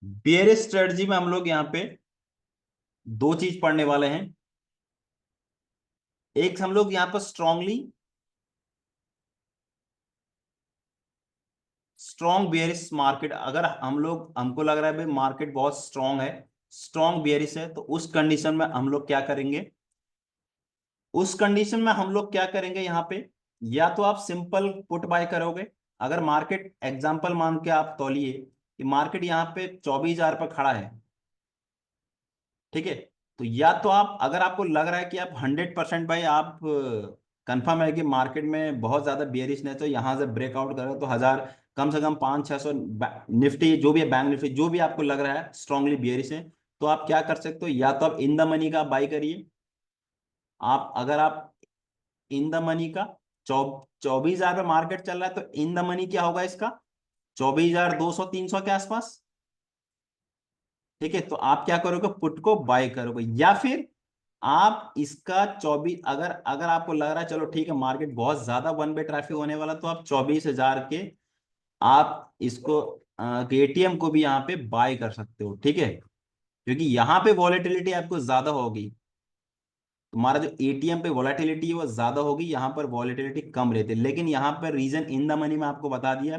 Bearish strategy में हम लोग यहाँ पे दो चीज पढ़ने वाले हैं। एक हम लोग यहाँ पर स्ट्रॉन्ग बेयरिश मार्केट, अगर हम लोग हमको लग रहा है भाई मार्केट बहुत स्ट्रांग है, स्ट्रॉन्ग बेयरिश है, तो उस कंडीशन में हम लोग क्या करेंगे, उस कंडीशन में हम लोग क्या करेंगे यहाँ पे, या तो आप सिंपल पुट बाय करोगे। अगर मार्केट एग्जांपल मान के आप तौलिए कि मार्केट यहाँ पे 24,000 पर खड़ा है, ठीक है, तो या तो आप, अगर आपको लग रहा है कि आप 100% भाई आप कंफर्म है कि मार्केट में बहुत ज्यादा बियरिश है, तो यहाँ से ब्रेकआउट करो तो हजार, कम से कम 500-600 निफ्टी जो भी है, बैंक निफ्टी जो भी आपको लग रहा है स्ट्रांगली बियरिश है, तो आप क्या कर सकते हो, या तो आप इन द मनी का बाई करिए। आप अगर आप इन द मनी का 24,000 पे मार्केट चल रहा है, तो इन द मनी क्या होगा इसका, 24,200-300 के आसपास। ठीक है, तो आप क्या करोगे, पुट को बाय करोगे, या फिर आप इसका 24, अगर अगर आपको लग रहा है चलो ठीक है मार्केट बहुत ज्यादा वन वे ट्रैफिक होने वाला, तो आप 24,000 के आप इसको एटीएम को भी यहाँ पे बाय कर सकते हो। ठीक है, क्योंकि यहाँ पे वॉलेटिलिटी आपको ज्यादा होगी, तुम्हारा जो एटीएम पे वॉलेटिलिटी है वो ज्यादा होगी, यहाँ पर वॉलेटिलिटी कम रहती है, लेकिन यहाँ पर रीजन इन द मनी में आपको बता दिया,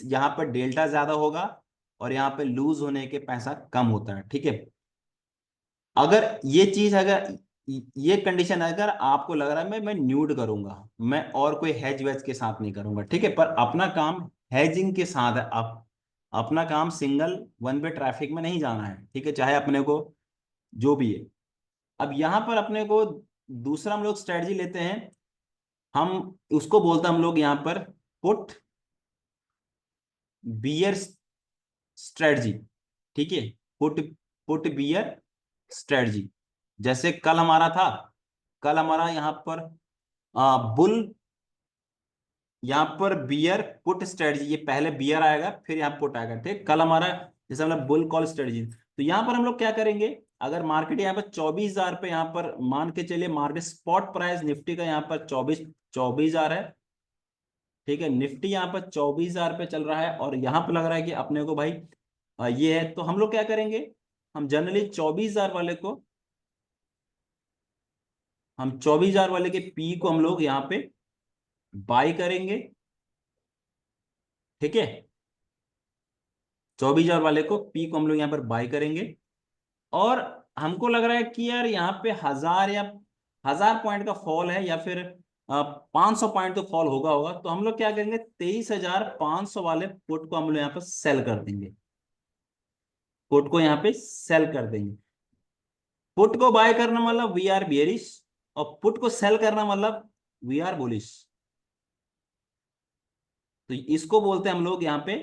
यहाँ पर डेल्टा ज्यादा होगा और यहाँ पे लूज होने के पैसा कम होता है। ठीक है, अगर ये चीज, अगर ये कंडीशन, अगर आपको लग रहा है मैं न्यूड करूंगा, मैं और कोई हैज वैज के साथ नहीं करूंगा, ठीक है, पर अपना काम हैजिंग के साथ है, अपना काम सिंगल वन वे ट्रैफिक में नहीं जाना है, ठीक है, चाहे अपने को जो भी है। अब यहां पर अपने को दूसरा हम लोग स्ट्रेटजी लेते हैं, हम उसको बोलते हैं हम लोग यहाँ पर पुट बियर स्ट्रेटजी। ठीक है, पुट पुट बियर स्ट्रेटजी, जैसे कल हमारा था, कल हमारा यहाँ पर बुल, यहाँ पर बियर पुट स्ट्रेटजी, ये पहले बियर आएगा फिर यहाँ पुट आएगा, ठीक, कल हमारा जैसे मतलब बुल कॉल स्ट्रेटजी। तो यहाँ पर हम लोग क्या करेंगे, अगर मार्केट यहाँ पर 24,000 पे, यहाँ पर मान के चलिए मार्केट स्पॉट प्राइस निफ्टी का यहाँ पर 24,000 है, ठीक है, निफ्टी यहाँ पर 24,000 पे चल रहा है, और यहाँ पर लग रहा है कि अपने को भाई ये है, तो हम लोग क्या करेंगे, हम जनरली 24,000 वाले को, हम 24,000 वाले के पी को हम लोग यहाँ पे बाई करेंगे। ठीक है, 24,000 वाले को पी को हम लोग यहाँ पर बाई करेंगे, और हमको लग रहा है कि यार यहाँ पे 1,000 या 1,000 पॉइंट का फॉल है, या फिर 500 पॉइंट तो फॉल होगा होगा, तो हम लोग क्या करेंगे, 23,500 वाले पुट को हम लोग यहाँ पर सेल कर देंगे, पुट को यहाँ पे सेल कर देंगे। पुट को बाय करना मतलब वी आर बियरिश, और पुट को सेल करना मतलब वी आर बुलिश। तो इसको बोलते हैं हम लोग यहाँ पे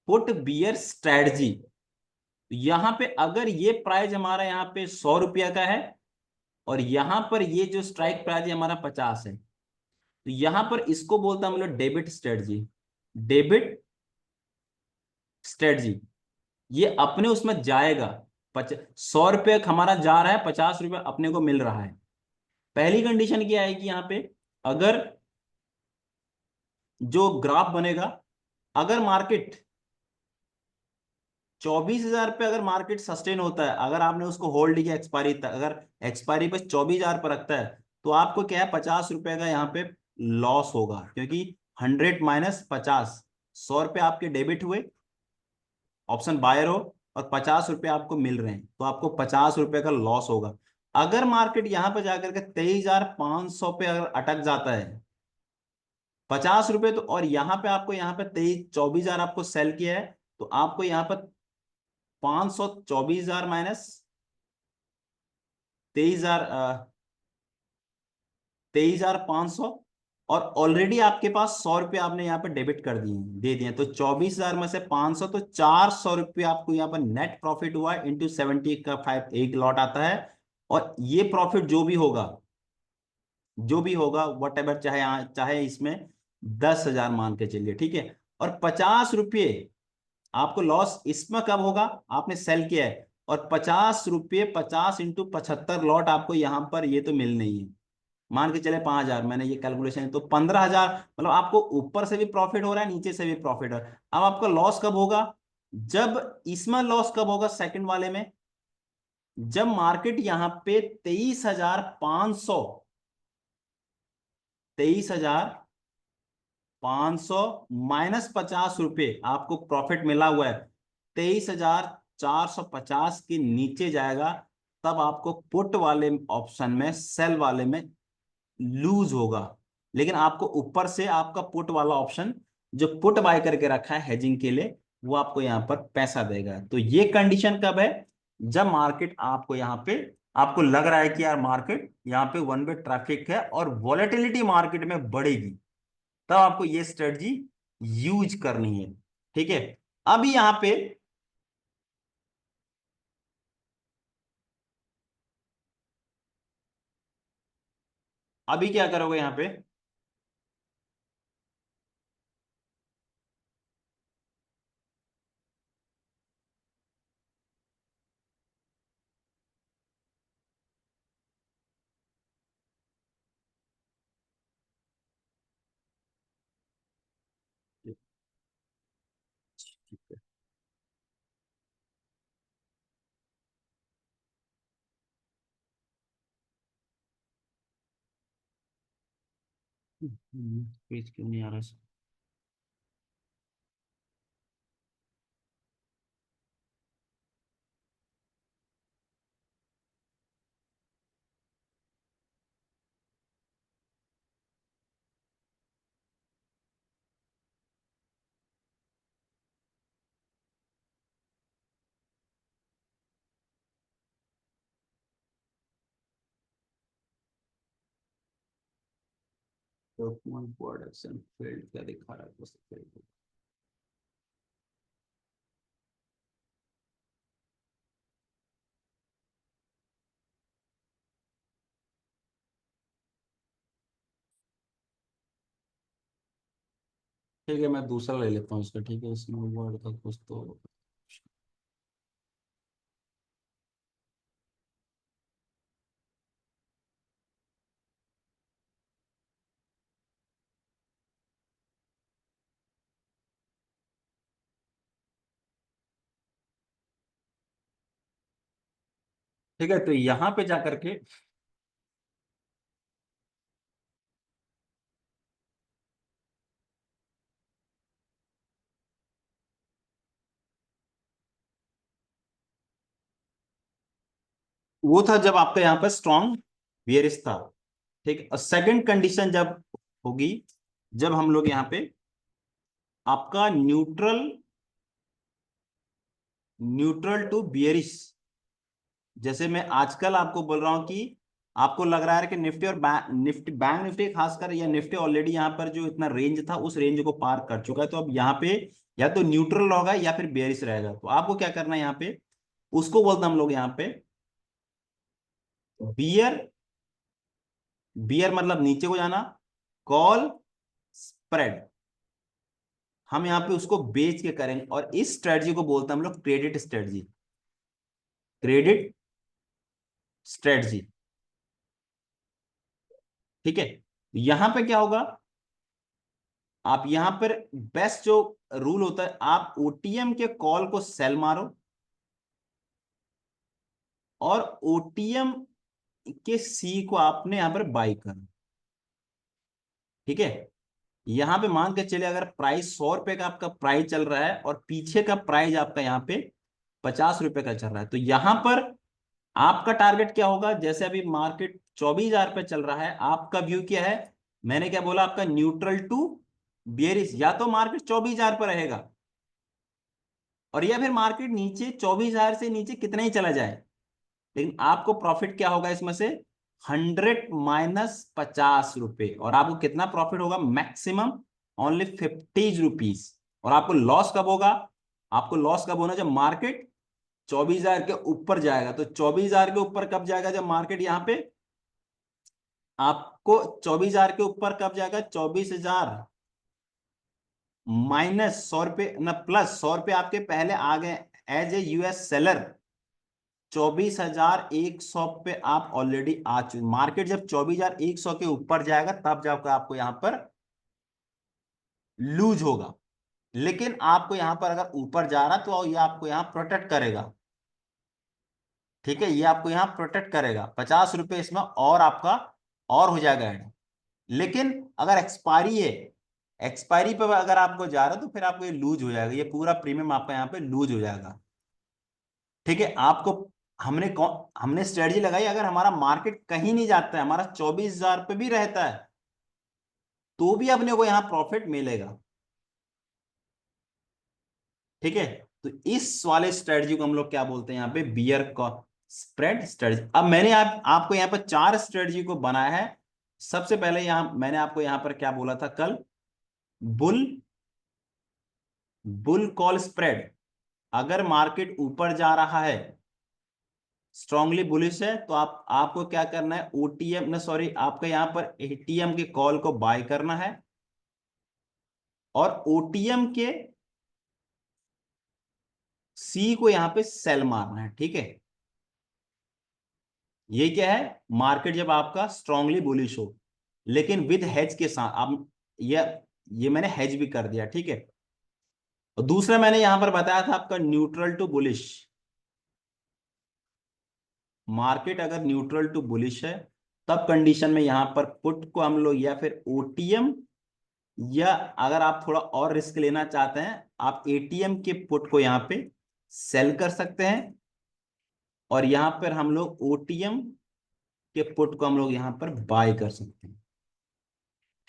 पुट बियर स्ट्रेटजी। यहां पे अगर ये प्राइस हमारा यहाँ पे 100 रुपया का है, और यहां पर ये जो स्ट्राइक प्राइस है हमारा 50 है, तो यहां पर इसको बोलते हैं हम लोग डेबिट स्ट्रेटजी, डेबिट स्ट्रेटजी। ये अपने उसमें जाएगा, 100 रुपये हमारा जा रहा है, 50 रुपये अपने को मिल रहा है। पहली कंडीशन क्या आएगी यहाँ पे, अगर जो ग्राफ बनेगा, अगर मार्केट 24,000 पे, अगर मार्केट सस्टेन होता है, अगर आपने उसको होल्ड किया एक्सपायरी तक, अगर एक्सपायरी पे 24,000 पर रखता है, तो आपको क्या है, 50 रुपए का यहाँ पे लॉस होगा, क्योंकि 100 - 50, 100 रुपये आपके डेबिट हुए, ऑप्शन बायर हो, और 50 रुपये आपको मिल रहे हैं, तो आपको 50 रुपये का लॉस होगा। अगर मार्केट यहाँ पे जाकर के 23,500 पे अगर अटक जाता है, 50 रुपये, तो और यहाँ पे आपको, यहाँ पे 24,000 आपको सेल किया है, तो आपको यहाँ पर 500, 24,000 माइनस 23,000, 23,500, और ऑलरेडी आपके पास 100 रुपये आपने यहाँ पे डेबिट कर दिए, दे दिए, तो 24,000 में से 500, तो 400 रुपये आपको यहाँ पर नेट प्रॉफिट हुआ, इंटू 70 का 5 एक लॉट आता है। और ये प्रॉफिट जो भी होगा, जो भी होगा वट एवर, चाहे चाहे इसमें 10,000 मान के चलिए, ठीक है, और 50 रुपये आपको लॉस इसमें कब होगा, आपने सेल किया है, और 50 रुपये, 50 × 75 लॉट आपको यहां पर ये तो मिल नहीं है, मान के चले 5,000, मैंने ये कैलकुलेशन, तो 15,000, मतलब आपको ऊपर से भी प्रॉफिट हो रहा है, नीचे से भी प्रॉफिट हो रहा है। अब आपका लॉस कब होगा, जब इसमें लॉस कब होगा सेकंड वाले में, जब मार्केट यहां पे 23,500, 23,500 -50 रुपए आपको प्रॉफिट मिला हुआ है, 23,450 के नीचे जाएगा, तब आपको पुट वाले ऑप्शन में, सेल वाले में लूज होगा। लेकिन आपको ऊपर से आपका पुट वाला ऑप्शन जो पुट बाय करके रखा है हेजिंग के लिए, वो आपको यहां पर पैसा देगा। तो ये कंडीशन कब है, जब मार्केट आपको यहां पे, आपको लग रहा है कि यार मार्केट यहां पे वन वे ट्रैफिक है और वॉलेटिलिटी मार्केट में बढ़ेगी, तब आपको ये स्ट्रेटजी यूज करनी है। ठीक है, अभी यहां पे, अभी क्या करोगे यहां पे, पेज क्यों नहीं आ रहा। डॉक्यूमेंट प्रोडक्शन फील्ड क्या दिखा रहा है बस field। ठीक है, मैं दूसरा ले लेता हूँ इसका। ठीक है, इसमें वर्ड का कुछ तो, ठीक है, तो यहाँ पे जा करके, वो था जब आपका यहाँ पर स्ट्रॉन्ग बियरिश था। ठीक है, और सेकंड कंडीशन जब होगी, जब हम लोग यहाँ पे आपका न्यूट्रल, न्यूट्रल टू बियरिश, जैसे मैं आजकल आपको बोल रहा हूं कि आपको लग रहा है कि निफ्टी और निफ्टी, बैंक निफ्टी खासकर, या निफ्टी ऑलरेडी यहाँ पर जो इतना रेंज था उस रेंज को पार कर चुका है, तो अब यहाँ पे या तो न्यूट्रल होगा या फिर बेयरिश रहेगा। तो आपको क्या करना है यहाँ पे, उसको बोलते हैं हम लोग यहाँ पे बियर, बियर मतलब नीचे को जाना, कॉल स्प्रेड, हम यहाँ पे उसको बेच के करेंगे, और इस स्ट्रेटजी को बोलते हैं हम लोग क्रेडिट स्ट्रेटजी, क्रेडिट स्ट्रेटजी। ठीक है, यहां पे क्या होगा, आप यहां पर बेस्ट जो रूल होता है, आप ओटीएम के कॉल को सेल मारो और ओटीएम के सी को आपने यहां पर बाई करो। ठीक है, यहां पे मान के चले अगर प्राइस 100 रुपए का आपका प्राइस चल रहा है और पीछे का प्राइस आपका यहाँ पे 50 रुपए का चल रहा है, तो यहां पर आपका टारगेट क्या होगा, जैसे अभी मार्केट 24,000 पे चल रहा है, आपका व्यू क्या है, मैंने क्या बोला, आपका न्यूट्रल टू बियरिश, या तो मार्केट 24,000 पर रहेगा, और या फिर मार्केट नीचे 24,000 से नीचे कितना ही चला जाए, लेकिन आपको प्रॉफिट क्या होगा इसमें से, 100 - 50 रुपए, और आपको कितना प्रॉफिट होगा, मैक्सिमम ओनली 50 रुपीज। और आपको लॉस कब होगा, आपको लॉस कब होना, जब मार्केट 24,000 के ऊपर जाएगा। तो 24,000 के ऊपर कब जाएगा, जब मार्केट यहां पे आपको 24,000 के ऊपर कब जाएगा, 24,000 -100 रुपए ना प्लस 100 रुपए आपके पहले आ गए एज ए यूएस सेलर, 24,100 पे आप ऑलरेडी आ चुके। मार्केट जब 24,100 के ऊपर जाएगा तब जाकर आपको यहां पर लूज होगा। लेकिन आपको यहां पर अगर ऊपर जा रहा तो ये आपको यहाँ प्रोटेक्ट करेगा। ठीक है, ये आपको यहाँ प्रोटेक्ट करेगा, 50 रुपये इसमें और आपका और हो जाएगा ऐड। लेकिन अगर एक्सपायरी है, एक्सपायरी पे अगर आपको जा रहा है तो फिर आपको ये लूज हो जाएगा, ये पूरा प्रीमियम आपका यहाँ पे लूज हो जाएगा। ठीक है, आपको हमने स्ट्रेटजी लगाई, अगर हमारा मार्केट कहीं नहीं जाता है, हमारा 24,000 पे भी रहता है, तो भी अपने को यहाँ प्रॉफिट मिलेगा। ठीक है, तो इस वाले स्ट्रेटजी को हम लोग क्या बोलते हैं यहाँ पे, बियर का स्प्रेड स्ट्रेटजी। अब मैंने आपको यहाँ पर 4 स्ट्रेटजी को बनाया है। सबसे पहले यहां मैंने आपको यहां पर क्या बोला था कल, बुल बुल कॉल स्प्रेड। अगर मार्केट ऊपर जा रहा है, स्ट्रांगली बुलिश है, तो आपको क्या करना है, ओटीएम ना सॉरी आपका यहां पर एटीएम के कॉल को बाय करना है, और ओटीएम के सी को यहां पे सेल मारना है। ठीक है, ये क्या है, मार्केट जब आपका स्ट्रांगली बुलिश हो, लेकिन विद हेज के साथ। आप ये मैंने हेज भी कर दिया। ठीक है, और दूसरा मैंने यहां पर बताया था आपका न्यूट्रल टू बुलिश। मार्केट अगर न्यूट्रल टू बुलिश है, तब कंडीशन में यहां पर पुट को हम लोग या फिर ओटीएम, या अगर आप थोड़ा और रिस्क लेना चाहते हैं, आप एटीएम के पुट को यहां पे सेल कर सकते हैं, और यहां पर हम लोग ओटीएम के पुट को हम लोग यहां पर बाय कर सकते हैं।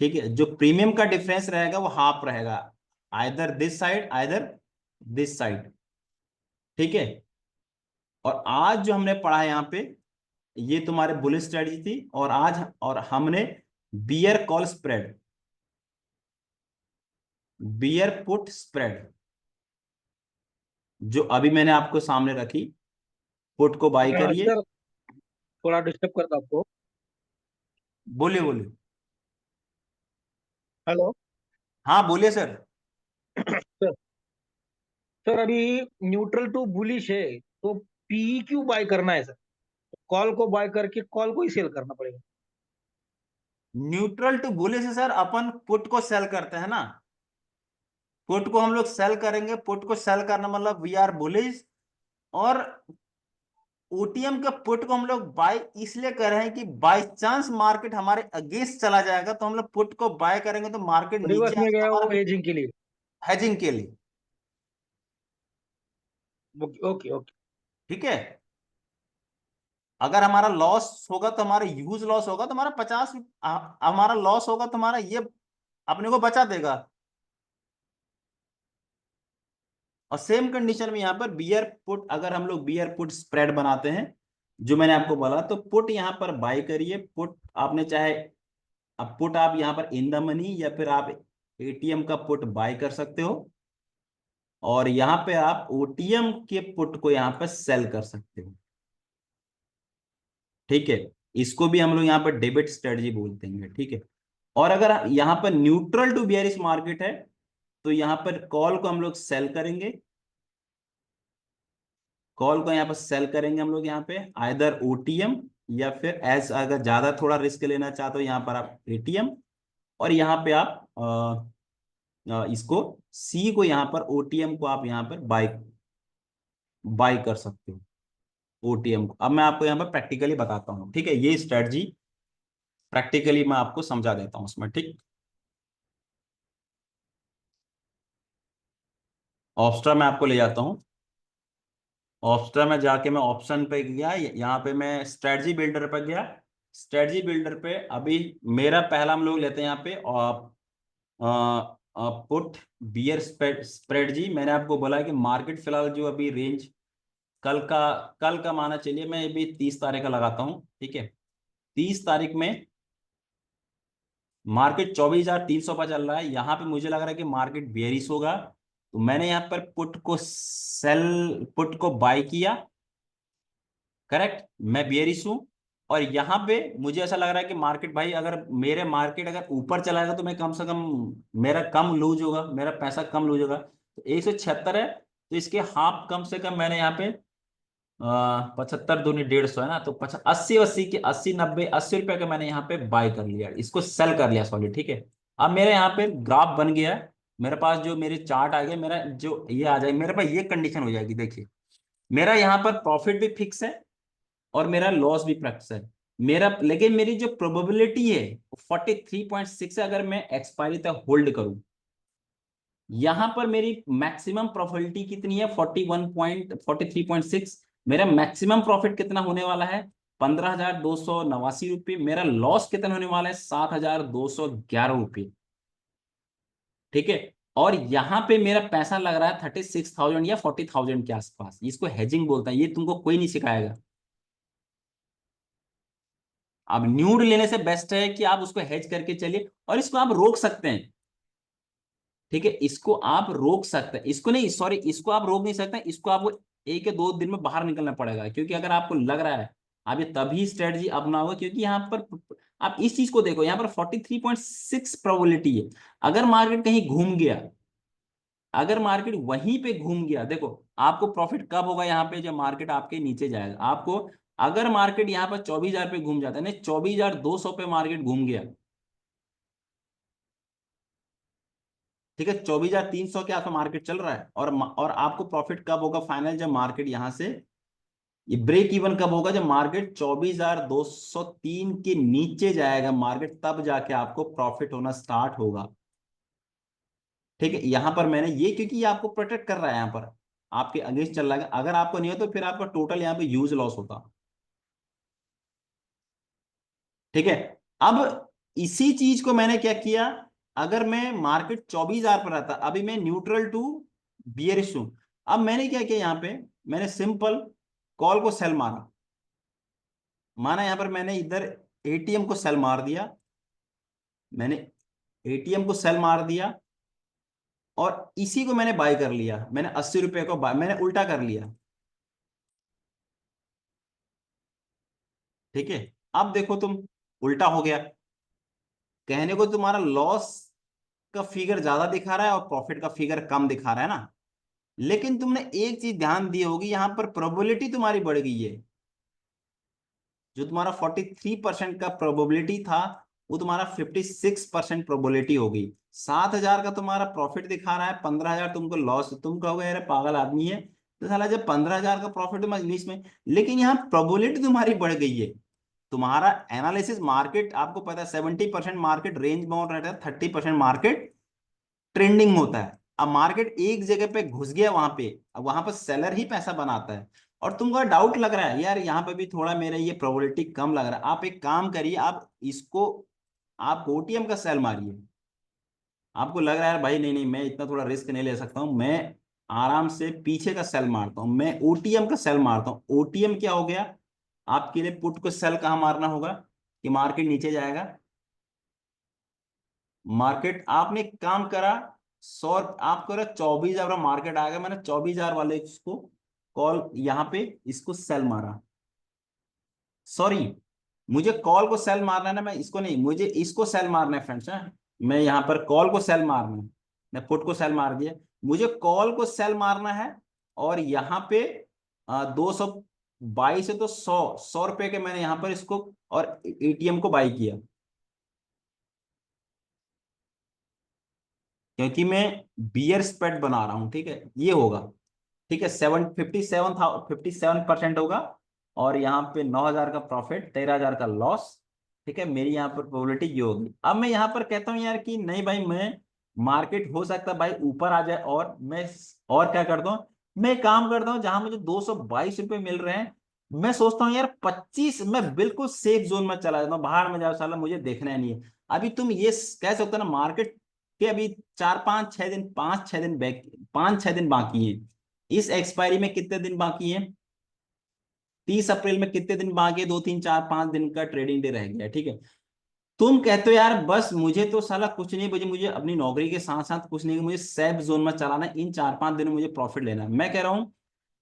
ठीक है, जो प्रीमियम का डिफरेंस रहेगा वो हाफ रहेगा, either this side either this side. ठीक है, और आज जो हमने पढ़ा है यहाँ पे, ये तुम्हारे बुलिश स्ट्रेटजी थी, और हमने bear call spread, bear put spread, जो अभी मैंने आपको सामने रखी, पुट को बाई करिए। सर, थोड़ा डिस्टर्ब करता आपको। बोलिए बोलिए। हेलो। हाँ बोलिए सर। सर, सर अभी न्यूट्रल टू बुलिश है, तो पीई क्यों बाय करना है सर? कॉल को बाय करके कॉल को ही सेल करना पड़ेगा। न्यूट्रल टू बुलिश है सर, अपन पुट को सेल करते हैं ना, पुट को हम लोग सेल करेंगे, पुट को सेल करना मतलब वी आर बुलिश। और ओटीएम के पुट को हम लोग बाय इसलिए कर रहे हैं कि बाय चांस मार्केट हमारे अगेंस्ट चला जाएगा, तो हम लोग पुट को बाय करेंगे, तो मार्केट नीचे रिवर्स में आएगा तो गया वो हमारा हेजिंग के लिए। हेजिंग के लिए। Okay okay okay. ठीक है, अगर हमारा लॉस होगा तो हमारा यूज लॉस होगा तो हमारा 50, हमारा लॉस होगा तो हमारा ये अपने को बचा देगा। और सेम कंडीशन में यहाँ पर बियर पुट, अगर हम लोग बियर पुट स्प्रेड बनाते हैं, जो मैंने आपको बोला, तो पुट यहाँ पर बाय करिए, पुट आपने चाहे, अब पुट आप यहाँ पर इन द मनी या फिर आप एटीएम का पुट बाय कर सकते हो, और यहाँ पे आप ओटीएम के पुट को यहाँ पर सेल कर सकते हो। ठीक है, इसको भी हम लोग यहाँ पर डेबिट स्ट्रेटजी बोलते हैं। ठीक है, और अगर यहाँ पर न्यूट्रल टू बियरिश मार्केट है, तो यहाँ पर कॉल को हम लोग सेल करेंगे, कॉल को यहाँ पर सेल करेंगे हम लोग यहाँ पे आइदर ओटीएम, या फिर एज अगर ज्यादा थोड़ा रिस्क लेना चाहते हो यहाँ पर आप एटीएम, और यहाँ पे आप इसको सी को यहाँ पर ओटीएम को आप यहाँ पर बाय बाय कर सकते हो, ओटीएम को। अब मैं आपको यहाँ पर प्रैक्टिकली बताता हूँ। ठीक है, ये स्ट्रेटजी प्रैक्टिकली मैं आपको समझा देता हूँ उसमें। ठीक, ऑप्स्ट्रा में आपको ले जाता हूँ। ऑप्स्ट्रा में जाके मैं ऑप्शन पे गया, यहाँ पे मैं स्ट्रेटजी बिल्डर पे गया। स्ट्रेटजी बिल्डर पे अभी मेरा पहला हम लोग लेते हैं यहाँ पे पुट बियर स्प्रेड जी। मैंने आपको बोला कि मार्केट फिलहाल जो अभी रेंज कल का कल का माना चलिए, मैं अभी 30 तारीख का लगाता हूँ। ठीक है, 30 तारीख में मार्केट 24,300 पर चल रहा है, यहाँ पे मुझे लग रहा है कि मार्केट बेयरिश होगा, तो मैंने यहाँ पर पुट को बाय किया। करेक्ट, मैं बेयरिश हूँ, और यहाँ पे मुझे ऐसा लग रहा है कि मार्केट भाई, अगर मेरे मार्केट अगर ऊपर चलाएगा तो मैं कम से कम, मेरा कम लूज होगा, मेरा पैसा कम लूज होगा। तो 176 है, तो इसके हाफ कम से कम मैंने यहाँ पे 75 दूनी 150 है ना, तो 80 80 के 80 90 80 रुपए का मैंने यहाँ पे बाय कर लिया, इसको सेल कर लिया सॉरी। ठीक है, अब मेरे यहाँ पे ग्राफ बन गया है, मेरे पास जो मेरे चार्ट आ गए, मेरा जो ये आ जाएगा, मेरे पास ये कंडीशन हो जाएगी। देखिए मेरा यहाँ पर प्रॉफिट भी फिक्स है और मेरा लॉस भी फिक्स है मेरा, लेकिन मेरी जो प्रोबेबिलिटी है 43.6 है। अगर मैं एक्सपायरी तक होल्ड करूं, यहां पर मेरी मैक्सिमम प्रॉफिटिलिटी कितनी है? 43.6। मेरा मैक्सिमम प्रॉफिट कितना होने वाला है? 15,289 रुपये। मेरा लॉस कितना होने वाला है? 7,211 रुपये। ठीक है। और यहां पे मेरा पैसा लग रहा है 36,000 या 40,000 के आसपास। इसको हेजिंग बोलता है, ये तुमको कोई नहीं सिखाएगा। अब न्यूड लेने से बेस्ट है कि आप उसको हेज करके चलिए, और इसको आप रोक सकते हैं। ठीक है, इसको आप रोक सकते हैं, इसको नहीं, सॉरी, इसको आप रोक नहीं सकते, इसको आपको 1 या 2 दिन में बाहर निकलना पड़ेगा। क्योंकि अगर आपको लग रहा है, आप ये तभी स्ट्रेटजी अपनाओगे क्योंकि यहाँ पर आप इस चीज को देखो, यहाँ पर 43.6 प्रोबेबिलिटी है। अगर मार्केट कहीं घूम गया, अगर मार्केट वहीं पे घूम गया, देखो आपको प्रॉफिट कब होगा? यहाँ पे जब मार्केट आपके नीचे जाएगा आपको। अगर मार्केट यहाँ पर 24,000 पे घूम जाता है, नहीं 24,200 पे मार्केट घूम गया, ठीक है, 24,300 के आसपास मार्केट चल रहा है, और आपको प्रॉफिट कब होगा फाइनल? जब मार्केट यहां से, ये ब्रेक इवन कब होगा? जब मार्केट 24,203 के नीचे जाएगा मार्केट, तब जाके आपको प्रॉफिट होना स्टार्ट होगा। ठीक है, यहां पर मैंने ये, क्योंकि ये आपको प्रोटेक्ट कर रहा है, यहां पर आपके अगेंस्ट चल रहा है। अगर आपको नहीं हो तो फिर आपका टोटल यहाँ पे ह्यूज लॉस होता। ठीक है। अब इसी चीज को मैंने क्या किया, अगर मैं मार्केट 24,000 पर रहता, अभी मैं न्यूट्रल टू बियरिश हूं। अब मैंने क्या किया, यहाँ पे मैंने सिंपल कॉल को सेल मारा। माना यहाँ पर मैंने इधर एटीएम को सेल मार दिया, मैंने एटीएम को सेल मार दिया, और इसी को मैंने बाय कर लिया। मैंने 80 रुपए को बाय, मैंने उल्टा कर लिया। ठीक है। अब देखो तुम, उल्टा हो गया। कहने को तुम्हारा लॉस का फिगर ज्यादा दिखा रहा है और प्रॉफिट का फिगर कम दिखा रहा है ना। लेकिन तुमने एक चीज ध्यान दी होगी, यहां पर प्रोबेबिलिटी तुम्हारी बढ़ गई है। जो तुम्हारा 43% का प्रोबेबिलिटी था, वो तुम्हारा 56% प्रोबेबिलिटी हो गई। 7,000 का तुम्हारा प्रॉफिट दिखा रहा है, 15,000 तुमको लॉस। तुम कहोगे अरे पागल आदमी है, तो साला जब 15,000 का प्रॉफिट तुम इंग्लिश में, लेकिन यहाँ प्रोबेबिलिटी तुम्हारी बढ़ गई है। तुम्हारा एनालिसिस, मार्केट आपको पता है 70% मार्केट रेंज बाउंड रहता है, 30% मार्केट ट्रेंडिंग होता है। अब मार्केट एक जगह पे घुस गया वहां पे, अब वहां पर सेलर ही पैसा बनाता है। और तुमको डाउट लग रहा है यार यहाँ पे भी थोड़ा मेरा ये प्रोबेबिलिटी कम लग रहा है, आप एक काम करिए, आप इसको, आप ओटीएम का सेल मारिए। आपको लग रहा है भाई नहीं नहीं मैं इतना थोड़ा रिस्क नहीं ले सकता हूँ, मैं आराम से पीछे का सेल मारता हूँ, मैं ओटीएम का सेल मारता हूँ। ओटीएम क्या हो गया आपके लिए? पुट को सेल कहाँ मारना होगा कि मार्केट नीचे जाएगा? मार्केट आपने एक काम करा, 100, आप करो 24,000 मार्केट आएगा, मैंने 24,000 वाले इसको कॉल यहाँ पे इसको सेल मारा। सॉरी, मुझे कॉल को सेल मारना है ना, मैं इसको नहीं, मुझे इसको सेल मारना है फ्रेंड्स। है, मैं यहाँ पर कॉल को सेल मारना है, मैं पुट को सेल मार दिया, मुझे कॉल को सेल मारना है। और यहाँ पे 222 है तो 100 रुपए के मैंने यहाँ पर इसको और एटीएम को बाई किया, क्योंकि मैं बियर स्प्रेड बना रहा हूं। ठीक है, ये होगा। ठीक है, 57% होगा, और यहाँ पे 9,000 का प्रॉफिट, 13,000 का लॉस। ठीक है, मेरी यहाँ पर प्रोबेबिलिटी ये होगी। अब मैं यहाँ पर कहता हूँ यार कि नहीं भाई, मैं मार्केट हो सकता है भाई ऊपर आ जाए, और मैं और क्या करता हूँ, मैं एक काम करता हूँ, जहां मुझे 222 रुपये मिल रहे हैं, मैं सोचता हूँ यार 25, मैं बिल्कुल सेफ जोन में चला जाता हूँ, बाहर में जाओ साला मुझे देखना ही नहीं है। अभी तुम ये कह सकते हो ना, मार्केट के अभी 4 5 6 दिन, 5 6 दिन बैक, 5 6 दिन बाकी है। इस एक्सपायरी में कितने दिन बाकी है? 30 अप्रैल में कितने दिन बाकी है? 2 3 4 5 दिन का ट्रेडिंग डे रह गया है। ठीक है, तुम कहते हो यार बस मुझे तो साला कुछ नहीं, मुझे मुझे अपनी नौकरी के साथ साथ कुछ नहीं, मुझे सेफ जोन में चलाना है, इन 4 5 दिनों में मुझे प्रॉफिट लेना है। मैं कह रहा हूँ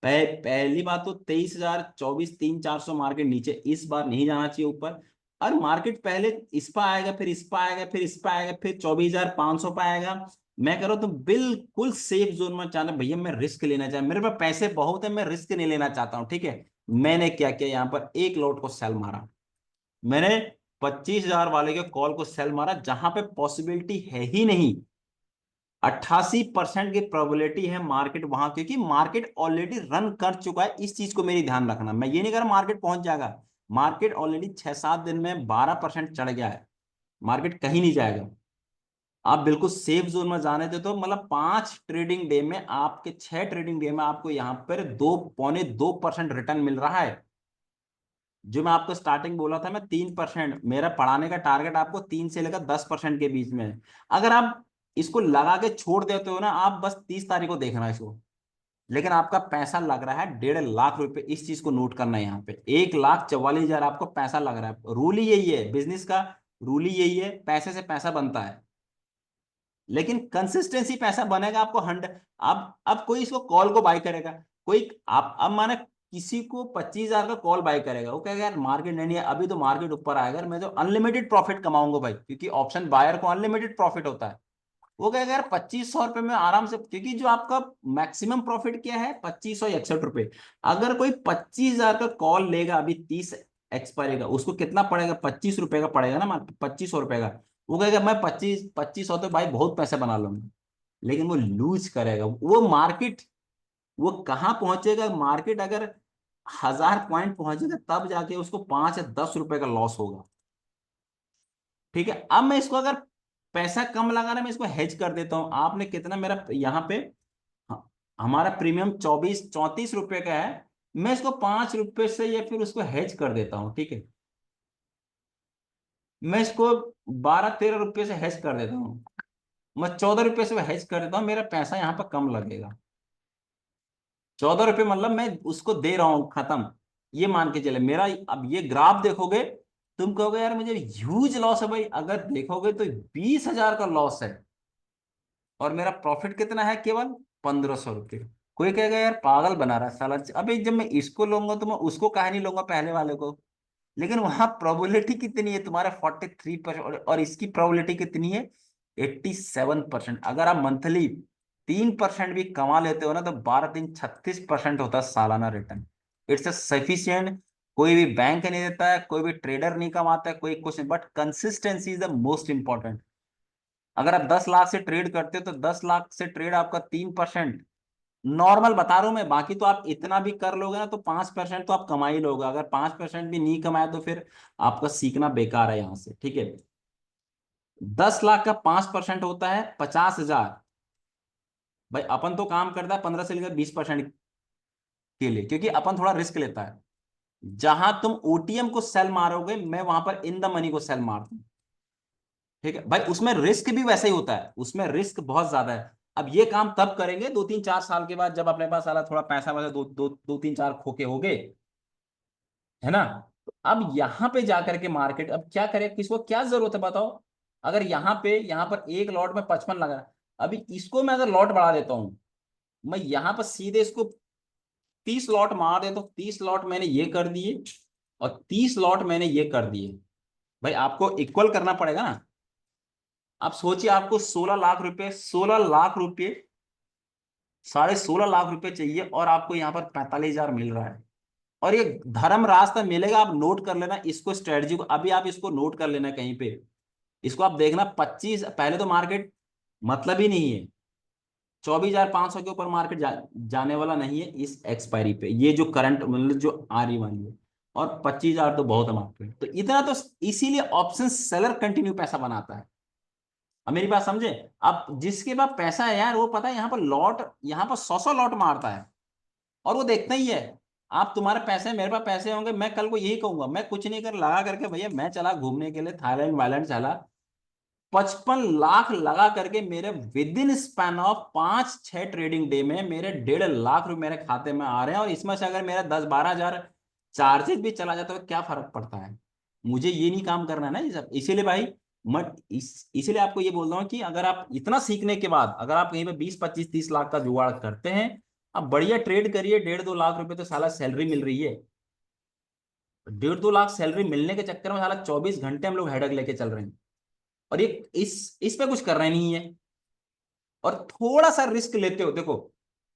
पहली बात तो 23,000, 24,300 400 मार्केट नीचे इस बार नहीं जाना चाहिए ऊपर। और मार्केट पहले इस पर आएगा, फिर इस पर आएगा, फिर इस पर आएगा, फिर 24,500 पर आएगा। मैं कह रहा हूँ तुम बिल्कुल सेफ जोन में चाहना भैया, मैं रिस्क लेना चाहता, मेरे पास पैसे बहुत है, मैं रिस्क नहीं लेना चाहता हूँ। ठीक है, मैंने क्या किया, यहाँ पर एक लॉट को सेल मारा, मैंने 25,000 वाले के कॉल को सेल मारा, जहां पे पॉसिबिलिटी है ही नहीं 88% की प्रोबेबिलिटी है मार्केट वहां, क्योंकि मार्केट ऑलरेडी रन कर चुका है। इस चीज को मेरी ध्यान रखना, मैं ये नहीं कह रहा मार्केट पहुंच जाएगा। मार्केट ऑलरेडी 6-7 दिन में 12% चढ़ गया है, मार्केट कहीं नहीं जाएगा। आप बिल्कुल सेफ जोन में जाने दे, तो मतलब 5 ट्रेडिंग डे में, आपके 6 ट्रेडिंग डे में आपको यहाँ पर 2 पौने 2% रिटर्न मिल रहा है। जो मैं आपको स्टार्टिंग बोला था, मैं 3%, मेरा पढ़ाने का टारगेट आपको 3 से लेकर 10% के बीच में है। अगर आप इसको लगा के छोड़ देते हो ना, आप बस 30 तारीख को देखना इसको, लेकिन आपका पैसा लग रहा है 1.5 लाख रुपए। इस चीज को नोट करना है, यहाँ पे 1,44,000 आपको पैसा लग रहा है। रूल ही यही है बिजनेस का, रूल ही यही है, पैसे से पैसा बनता है, लेकिन कंसिस्टेंसी पैसा बनेगा आपको 100। अब कोई इसको कॉल को बाय करेगा, कोई आप अब माने किसी को 25,000 का कॉल बाय करेगा, वो कहेगा यार मार्केट नहीं है अभी, तो मार्केट ऊपर आएगा, मैं तो अनलिमिटेड प्रॉफिट कमाऊंगा भाई, क्योंकि ऑप्शन बायर को अनलिमिटेड प्रॉफिट होता है। वो कहेगा यार 2500 रुपये में आराम से, क्योंकि जो आपका मैक्सिमम प्रॉफिट क्या है, 2561 रुपये। अगर कोई 25,000 का कॉल लेगा अभी 30 एक्सपायरी का, उसको कितना पड़ेगा, 25 रुपए का पड़ेगा ना, 2500 रुपए का। वो कहेगा मैं 2500 तो भाई बहुत पैसे बना लूंगा, लेकिन वो लूज करेगा। वो मार्केट, वो कहाँ पहुंचेगा, मार्केट अगर 1,000 पॉइंट पहुंचेगा तब जाके उसको 5 या 10 रुपए का लॉस होगा। ठीक है, अब मैं इसको अगर पैसा कम लगाना, मैं इसको हेज कर देता हूं। आपने कितना, मेरा यहाँ पे, हाँ, हमारा प्रीमियम 34 रुपए का है, मैं इसको 5 रुपए से या फिर उसको हेज कर देता हूँ। ठीक है, मैं इसको 12-13 रुपए से हेज कर देता हूँ, मैं 14 रुपए से हेज कर देता हूँ, मेरा पैसा यहाँ पर कम लगेगा। 14 रुपए मतलब मैं उसको दे रहा हूँ खत्म। ये मान के चले मेरा, अब ये ग्राफ देखोगे, तुम कहोगे यार मुझे ह्यूज लॉस है भाई। अगर देखोगे तो 20,000 का लॉस है, और मेरा प्रॉफिट कितना है, केवल 1,500 रुपये। कोई कहेगा यार पागल बना रहा है साला, अभी जब मैं इसको लूंगा तो मैं उसको काहे नहीं लूंगा पहले वाले को। लेकिन वहां प्रोबेबिलिटी कितनी है तुम्हारा, 43%, और इसकी प्रोबेबिलिटी कितनी है, 87%। अगर आप मंथली 3% भी कमा लेते हो ना, तो 12 3 36% होता है सालाना रिटर्न। It's a sufficient. कोई भी बैंक नहीं देता है, कोई भी ट्रेडर नहीं कमाता है, कोई कुछ नहीं, but consistency is the most important. अगर आप 10 लाख से ट्रेड करते हो, तो 10 लाख से ट्रेड आपका 3%, नॉर्मल बता रहा हूं मैं, बाकी तो आप इतना भी कर लोगे ना तो 5% तो आप कमा ही लोगे। अगर 5% भी नहीं कमाए तो फिर आपका सीखना बेकार है यहाँ से। ठीक है, 10 लाख का 5% होता है 50,000। भाई अपन तो काम करता है 15 से लेकर 20% के लिए, क्योंकि अपन थोड़ा रिस्क लेता है। जहां तुम ओटीएम को सेल मारोगे, मैं वहां पर इन द मनी को सेल मारता हूं। ठीक है भाई, उसमें रिस्क भी वैसे ही होता है, उसमें रिस्क बहुत ज्यादा है। अब ये काम तब करेंगे 2 3 4 साल के बाद, जब अपने पास साला थोड़ा पैसा वैसा 2 3 4 खोके हो गए, है ना। तो अब यहां पे जाकर के मार्केट अब क्या करे, किसको क्या जरूरत है बताओ। अगर यहाँ पर एक लॉट में 55 लगा है, अभी इसको मैं अगर लॉट बढ़ा देता हूं, मैं यहाँ पर सीधे इसको 30 लॉट मार देता हूँ। 30 लॉट मैंने ये कर दिए, और 30 लॉट मैंने ये कर दिए। भाई आपको इक्वल करना पड़ेगा ना। आप सोचिए, आपको 16 लाख रुपए, 16 लाख रुपए, 16.5 लाख रुपए चाहिए, और आपको यहाँ पर 45,000 मिल रहा है। और ये धर्म रास्ता मिलेगा, आप नोट कर लेना इसको, स्ट्रेटजी को अभी आप इसको नोट कर लेना कहीं पे। इसको आप देखना 25, पहले तो मार्केट मतलब ही नहीं है, 24,500 के ऊपर मार्केट जाने वाला नहीं है इस एक्सपायरी पे, ये जो करंट मतलब जो आ रही वाली है। और 25,000 तो बहुत है मार्केट, तो इतना तो इसीलिए ऑप्शन सेलर कंटिन्यू पैसा बनाता है। अब मेरी बात समझे। अब जिसके पास पैसा है यार, वो पता है यहाँ पर लॉट, यहाँ पर 100 100 लॉट मारता है, और वो देखता ही है। आप तुम्हारे पैसे, मेरे पास पैसे होंगे, मैं कल को यही कहूंगा, मैं कुछ नहीं कर लगा करके भैया, मैं चला घूमने के लिए थाईलैंड वाईलैंड चला, 55 लाख लगा करके मेरे with in span of 5 6 trading day में मेरे 1.5 लाख रुपए मेरे खाते में आ रहे हैं। और इसमें से अगर मेरा 10 12 हजार चार्जेस भी चला जाता है तो क्या फर्क पड़ता है। मुझे ये नहीं काम करना है ना ये सब, इसीलिए भाई मैं इसीलिए आपको ये बोल रहा हूँ कि अगर आप इतना सीखने के बाद अगर आप कहीं पे 20 25 30 लाख का जुगाड़ करते हैं, आप बढ़िया ट्रेड करिए। 1.5 2 लाख रुपए तो साला सैलरी मिल रही है। 1.5 2 लाख सैलरी मिलने के चक्कर में साला 24 घंटे हम लोग हेडक लेके चल रहे हैं, और ये इस पे कुछ कर रहे नहीं है। और थोड़ा सा रिस्क लेते हो, देखो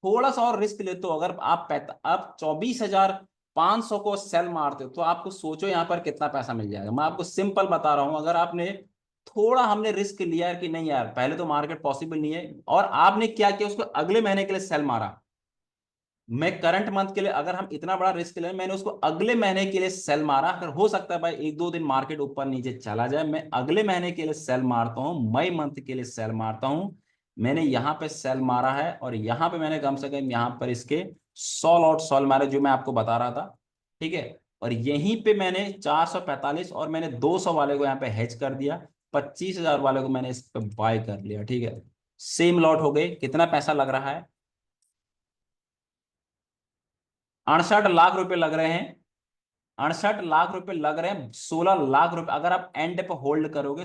थोड़ा सा और रिस्क लेते हो, अगर आप 24,500 को सेल मारते हो, तो आपको सोचो यहाँ पर कितना पैसा मिल जाएगा। मैं आपको सिंपल बता रहा हूं, अगर आपने थोड़ा हमने रिस्क लिया है कि नहीं यार पहले तो मार्केट पॉसिबल नहीं है, और आपने क्या किया, उसको अगले महीने के लिए सेल मारा। मैं करंट मंथ के लिए अगर हम इतना बड़ा रिस्क ले, मैंने उसको अगले महीने के लिए सेल मारा। अगर हो सकता है भाई एक दो दिन मार्केट ऊपर नीचे चला जाए, मैं अगले महीने के लिए सेल मारता हूँ, मई मंथ के लिए सेल मारता हूँ। मैंने यहाँ पे सेल मारा है, और यहाँ पे मैंने कम से कम यहाँ पर इसके 100 लॉट सेल मारे जो मैं आपको बता रहा था, ठीक है। और यहीं पे मैंने 445 और मैंने 200 वाले को यहाँ पे हेज कर दिया, 25,000 वाले को मैंने इस पे बाय कर लिया, ठीक है। सेम लॉट हो गए, कितना पैसा लग रहा है, 68 लाख रुपए लग रहे हैं। 68 लाख रुपए लग रहे हैं, 16 लाख रुपए अगर आप एंड पे होल्ड करोगे,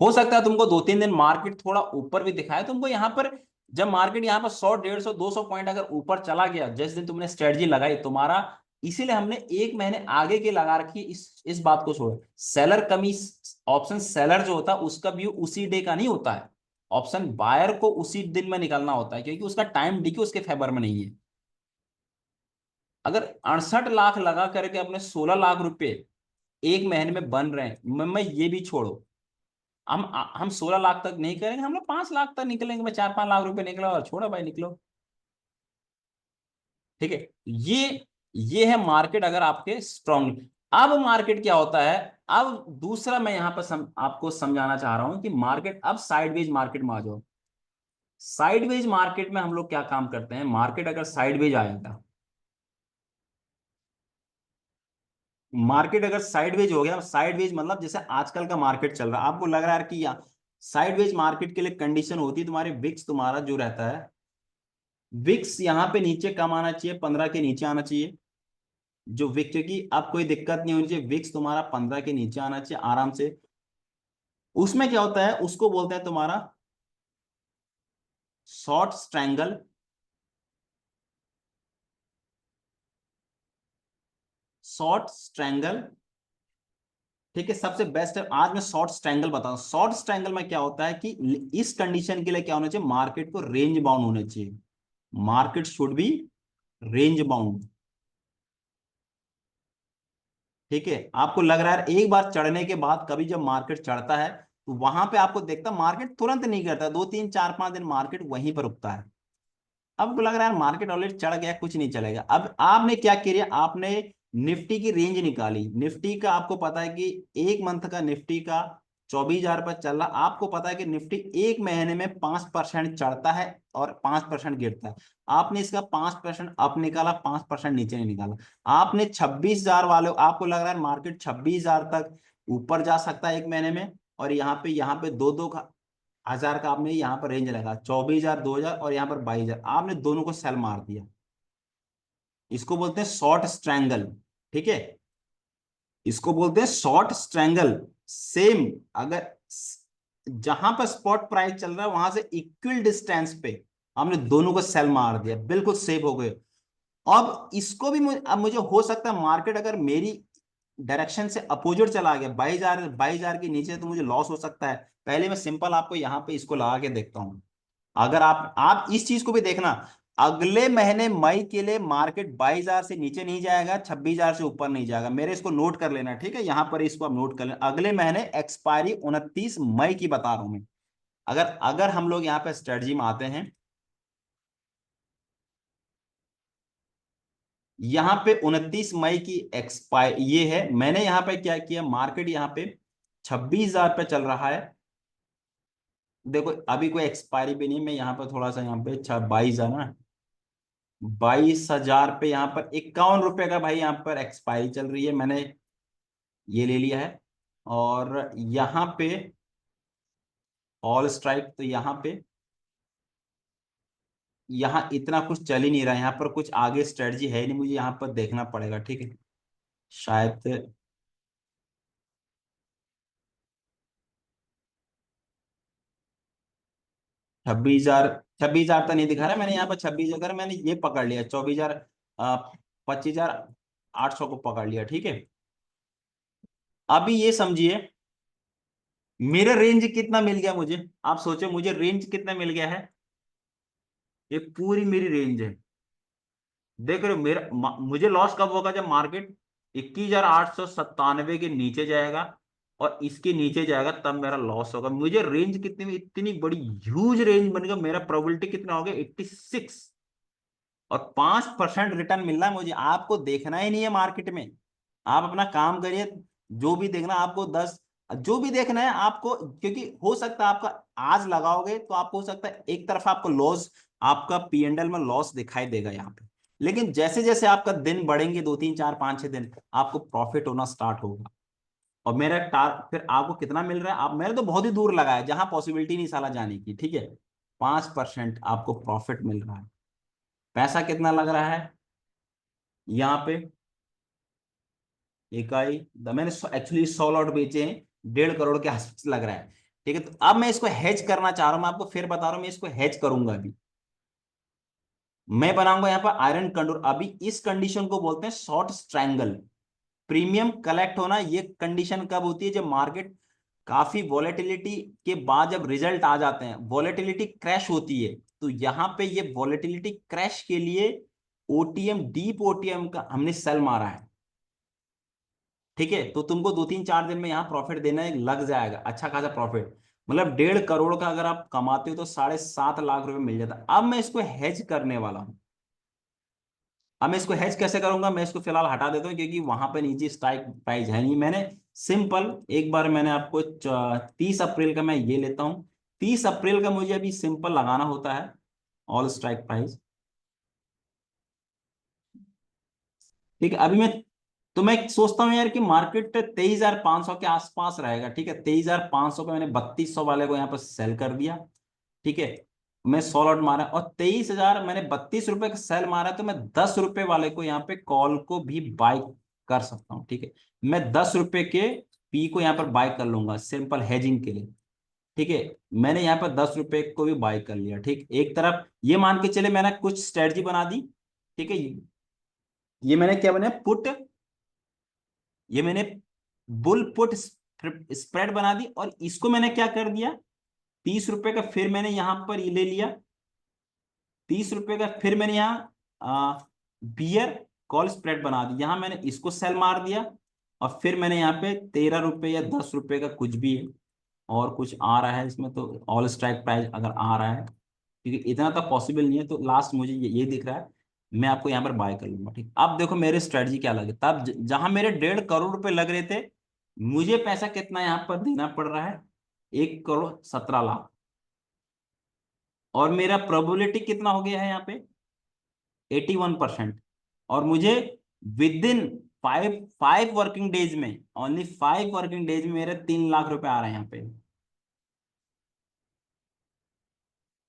हो सकता है तुमको 2-3 दिन मार्केट थोड़ा ऊपर भी दिखाए तुमको यहाँ पर। जब मार्केट यहाँ पर 100, 150, 200 पॉइंट अगर ऊपर चला गया, जिस दिन तुमने स्ट्रेटजी लगाई तुम्हारा, इसीलिए हमने एक महीने आगे के लगा रखी, इस बात को छोड़ो। सेलर कमी, ऑप्शन सेलर जो होता है उसका व्यू उसी डे का नहीं होता है, ऑप्शन बायर को उसी दिन में निकलना होता है, क्योंकि उसका टाइम डिके उसके फेवर में नहीं है। अगर 68 लाख लगा करके अपने 16 लाख रुपए एक महीने में बन रहे हैं, मैं ये भी छोड़ो, हम 16 लाख तक नहीं करेंगे, हम लोग 5 लाख तक निकलेंगे, मैं 4-5 लाख रुपए निकला और छोड़ा भाई निकलो, ठीक है। ये है मार्केट अगर आपके स्ट्रांग। अब मार्केट क्या होता है, अब दूसरा मैं यहां पर आपको समझाना चाह रहा हूं कि मार्केट अब साइडवेज मार्केट में आ जाओ। साइडवेज मार्केट में हम लोग क्या काम करते हैं, मार्केट अगर साइडवेज आएगा, मार्केट अगर साइडवेज हो गया, साइडवेज मतलब जैसे आजकल का मार्केट चल रहा है, आपको लग रहा है कि साइडवेज मार्केट के लिए कंडीशन होती है तुम्हारे विक्स तुम्हारा जो रहता है, विक्स यहाँ पे नीचे कम आना चाहिए, 15 के नीचे आना चाहिए। जो विक्स, क्योंकि अब कोई दिक्कत नहीं होनी चाहिए, विक्स तुम्हारा 15 के नीचे आना चाहिए आराम से। उसमें क्या होता है, उसको बोलते हैं तुम्हारा शॉर्ट स्ट्रैंगल, शॉर्ट स्ट्रैंगल, ठीक है। सबसे बेस्ट है, आज मैं शॉर्ट स्ट्रैंगल बताऊं। शॉर्ट स्ट्रैंगल में क्या होता है कि इस कंडीशन के लिए क्या होना चाहिए, मार्केट को रेंज बाउंड होना चाहिए, market should be range bound, ठीक है। आपको लग रहा है एक बार चढ़ने के बाद, कभी जब मार्केट चढ़ता है तो वहां पे आपको देखता मार्केट तुरंत नहीं करता, 2-3-4-5 दिन मार्केट वहीं पर रुकता है। अब लग रहा है मार्केट ऑलरेडी चढ़ गया, कुछ नहीं चलेगा। अब आपने क्या किया, आपने निफ्टी की रेंज निकाली, निफ्टी का आपको पता है कि एक मंथ का निफ्टी का 24,000 पर चल रहा, आपको पता है कि निफ्टी एक महीने में 5% चढ़ता है और 5% गिरता है। आपने इसका 5% अप निकाला, 5% नीचे नहीं निकाला। आपने 26,000 वाले, आपको लग रहा है मार्केट 26,000 तक ऊपर जा सकता है एक महीने में, और यहाँ पे दो दो हजार का आपने यहाँ पर रेंज लगा, 24,000, 2,000 और यहाँ पर 22,000, आपने दोनों को सेल मार दिया। इसको बोलते हैं शॉर्ट स्ट्रैंगल, ठीक है। इसको बोलते हैं शॉर्ट स्ट्रैंगल। सेम, अगर जहां पर स्पॉट प्राइस चल रहा है वहां से इक्वल डिस्टेंस पे हमने दोनों को सेल मार दिया, बिल्कुल सेफ हो गए। अब इसको भी अब मुझे हो सकता है मार्केट अगर मेरी डायरेक्शन से अपोजिट चला गया 22,000 के नीचे, तो मुझे लॉस हो सकता है। पहले मैं सिंपल आपको यहाँ पे इसको लगा के देखता हूँ। अगर आप इस चीज को भी देखना, अगले महीने मई के लिए मार्केट 22,000 से नीचे नहीं जाएगा, 26,000 से ऊपर नहीं जाएगा, मेरे इसको नोट कर लेना, ठीक है। यहां पर इसको आप नोट कर लेना, अगले महीने एक्सपायरी 29 मई की बता रहा हूं मैं। अगर अगर हम लोग यहाँ पे स्ट्रेटजी में आते हैं, यहाँ पे 29 मई की एक्सपायर ये है, मैंने यहाँ पे क्या किया, मार्केट यहाँ पे 26,000 पे चल रहा है। देखो अभी कोई एक्सपायरी भी नहीं, मैं यहाँ पर थोड़ा सा यहाँ पे 22,000 ना, 22,000 पे यहाँ पर 51 रुपए का भाई यहाँ पर एक्सपायरी चल रही है, मैंने ये ले लिया है। और यहाँ पे ऑल स्ट्राइक, तो यहाँ पे यहाँ इतना कुछ चल ही नहीं रहा है, यहाँ पर कुछ आगे स्ट्रेटजी है नहीं, मुझे यहाँ पर देखना पड़ेगा, ठीक है। शायद 26,000, 26,000 तो नहीं दिखा रहा, मैंने यहाँ पर 26,000, मैंने ये पकड़ लिया 24,000, 25,800 को पकड़ लिया, ठीक है। अभी ये समझिए मेरा रेंज कितना मिल गया मुझे, आप सोचो मुझे रेंज कितना मिल गया है, ये पूरी मेरी रेंज है। देख रहे हो मुझे लॉस कब होगा, जब मार्केट 21,897 के नीचे जाएगा, और इसके नीचे जाएगा तब मेरा लॉस होगा। मुझे रेंज कितनी में, इतनी बड़ी ह्यूज रेंज बनेगा, मेरा प्रोबेबिलिटी कितना हो गया 86, और 5% रिटर्न मिल रहा है मुझे। आपको देखना ही नहीं है मार्केट में, आप अपना काम करिए। जो भी देखना आपको 10, जो भी देखना है आपको, क्योंकि हो सकता है आपका आज लगाओगे तो आपको हो सकता है एक तरफ आपको लॉस, आपका पीएनएल में लॉस दिखाई देगा यहाँ पे, लेकिन जैसे जैसे आपका दिन बढ़ेंगे, 2 3 4 5 6 दिन, आपको प्रॉफिट होना स्टार्ट होगा। और मेरा फिर आपको कितना मिल रहा है, आप, मैंने तो बहुत ही दूर लगाया जहां पॉसिबिलिटी नहीं साला जाने की, ठीक है। 5% आपको प्रॉफिट मिल रहा है। पैसा कितना लग रहा है यहाँ पे, इकाई मैंने एक्चुअली 100 लॉट बेचे हैं, 1.5 करोड़ के आसपास लग रहा है। ठीक है, तो अब मैं इसको हेज करना चाह रहा हूं, मैं आपको फिर बता रहा हूं, मैं इसको हेज करूंगा अभी। मैं बनाऊंगा यहाँ पर आयरन कंडोर। अभी इस कंडीशन को बोलते हैं शॉर्ट स्ट्रैंगल। प्रीमियम कलेक्ट होना, ये कंडीशन कब होती है, जब मार्केट काफी वॉलेटिलिटी के बाद, जब रिजल्ट आ जाते हैं, वॉलेटिलिटी क्रैश होती है, तो यहाँ पे ये वॉलेटिलिटी क्रैश के लिए ओटीएम, डीप ओटीएम का हमने सेल मारा है। ठीक है, तो तुमको 2 3 4 दिन में यहाँ प्रॉफिट देना लग जाएगा, अच्छा खासा प्रॉफिट। मतलब 1.5 करोड़ का अगर आप कमाते हो तो 7.5 लाख रुपए मिल जाता। अब मैं इसको हेज करने वाला हूँ। अब मैं इसको हेज कैसे करूंगा, मैं इसको फिलहाल हटा देता हूँ क्योंकि वहां पे नीचे स्ट्राइक प्राइस है नहीं। मैंने सिंपल एक बार मैंने आपको 30 अप्रैल का मैं ये लेता हूँ। 30 अप्रैल का मुझे अभी सिंपल लगाना होता है ऑल स्ट्राइक प्राइस। ठीक है, अभी मैं सोचता हूँ यार कि मार्केट 23,500 के आसपास रहेगा। ठीक है, 23,500 पे मैंने 3200 वाले को यहाँ पर सेल कर दिया। ठीक है, मैं 100 लॉट मारा और 23,000, मैंने 32 रुपए का सेल मारा, तो मैं 10 रुपए वाले को यहाँ पे कॉल को भी बाय कर सकता हूँ। ठीक है, मैं 10 रुपए के पी को यहाँ पर बाय कर लूंगा सिंपल हेजिंग के लिए। ठीक है, मैंने यहाँ पर 10 रुपए को भी बाय कर लिया। ठीक, एक तरफ ये मान के चले मैंने कुछ स्ट्रेटजी बना दी। ठीक है, ये मैंने क्या बनाया, पुट, ये मैंने बुल पुट स्प्रेड बना दी, और इसको मैंने क्या कर दिया, 30 रुपए का फिर मैंने यहां पर ये ले लिया। 30 रुपए का फिर मैंने यहाँ बियर कॉल स्प्रेड बना दी, यहां मैंने इसको सेल मार दिया। और फिर मैंने यहाँ पे 13 रुपए या 10 रुपए का कुछ भी है, और कुछ आ रहा है इसमें तो ऑल स्ट्राइक प्राइस अगर आ रहा है, क्योंकि इतना तो पॉसिबल नहीं है, तो लास्ट मुझे ये दिख रहा है, मैं आपको यहाँ पर बाय कर लूंगा। ठीक, अब देखो मेरी स्ट्रेटजी क्या लगे, तब जहां मेरे 1.5 करोड़ रुपए लग रहे थे, मुझे पैसा कितना यहाँ पर देना पड़ रहा है, 1,17 लाख। और मेरा प्रोबेबिलिटी कितना हो गया है यहाँ पे, 81%। और मुझे विद इन 5 वर्किंग डेज में, ओनली 5 वर्किंग डेज में मेरे 3 लाख रुपए आ रहे हैं यहाँ पे।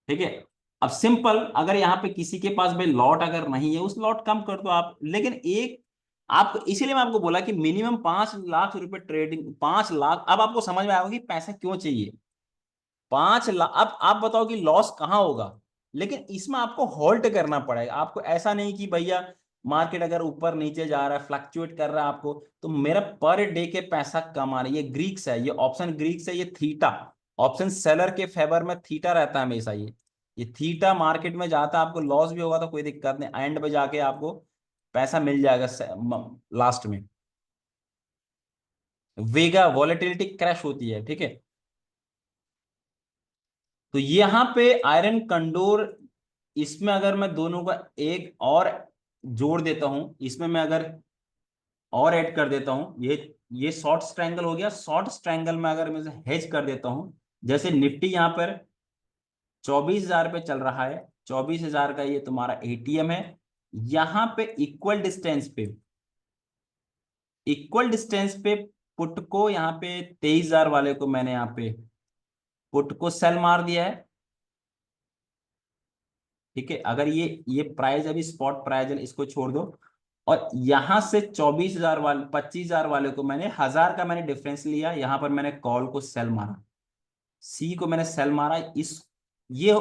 ठीक है, अब सिंपल, अगर यहाँ पे किसी के पास भाई लॉट अगर नहीं है, उस लॉट कम कर दो आप, लेकिन एक आप, इसीलिए मैं आपको बोला कि मिनिमम 5 लाख रुपए ट्रेडिंग, 5 लाख। अब आपको समझ में आएगा कि पैसा क्यों चाहिए। 5 लाख, अब आप बताओ कि लॉस कहाँ होगा, लेकिन इसमें आपको होल्ड करना पड़ेगा। आपको ऐसा नहीं कि भैया मार्केट अगर ऊपर नीचे जा रहा है, फ्लक्चुएट कर रहा है आपको, तो मेरा पर डे के पैसा कम आ रहा है। ये ग्रीक्स है, ये ऑप्शन ग्रीक्स है, ये थीटा ऑप्शन सेलर के फेवर में थीटा रहता है हमेशा। ये थीटा मार्केट में जाता है, आपको लॉस भी होगा तो कोई दिक्कत नहीं, एंड में जाके आपको पैसा मिल जाएगा लास्ट में। वेगा वॉलेटिलिटी क्रैश होती है। ठीक है, तो यहां पे आयरन कंडोर, इसमें अगर मैं दोनों का एक और जोड़ देता हूं, इसमें मैं अगर और ऐड कर देता हूं, ये शॉर्ट स्ट्रैंगल हो गया। शॉर्ट स्ट्रैंगल में अगर मैं हेज कर देता हूं, जैसे निफ्टी यहां पर 24,000 पे चल रहा है, 24,000 का ये तुम्हारा एटीएम है। यहां पे इक्वल डिस्टेंस पे पुट को, यहाँ पे 23,000 वाले को मैंने यहाँ पे पुट को सेल मार दिया है। ठीक है, अगर ये प्राइस अभी स्पॉट प्राइस है, इसको छोड़ दो। और यहां से 24,000 वाले, 25,000 वाले को मैंने 1,000 का मैंने डिफरेंस लिया, यहां पर मैंने कॉल को सेल मारा, सी को मैंने सेल मारा। ये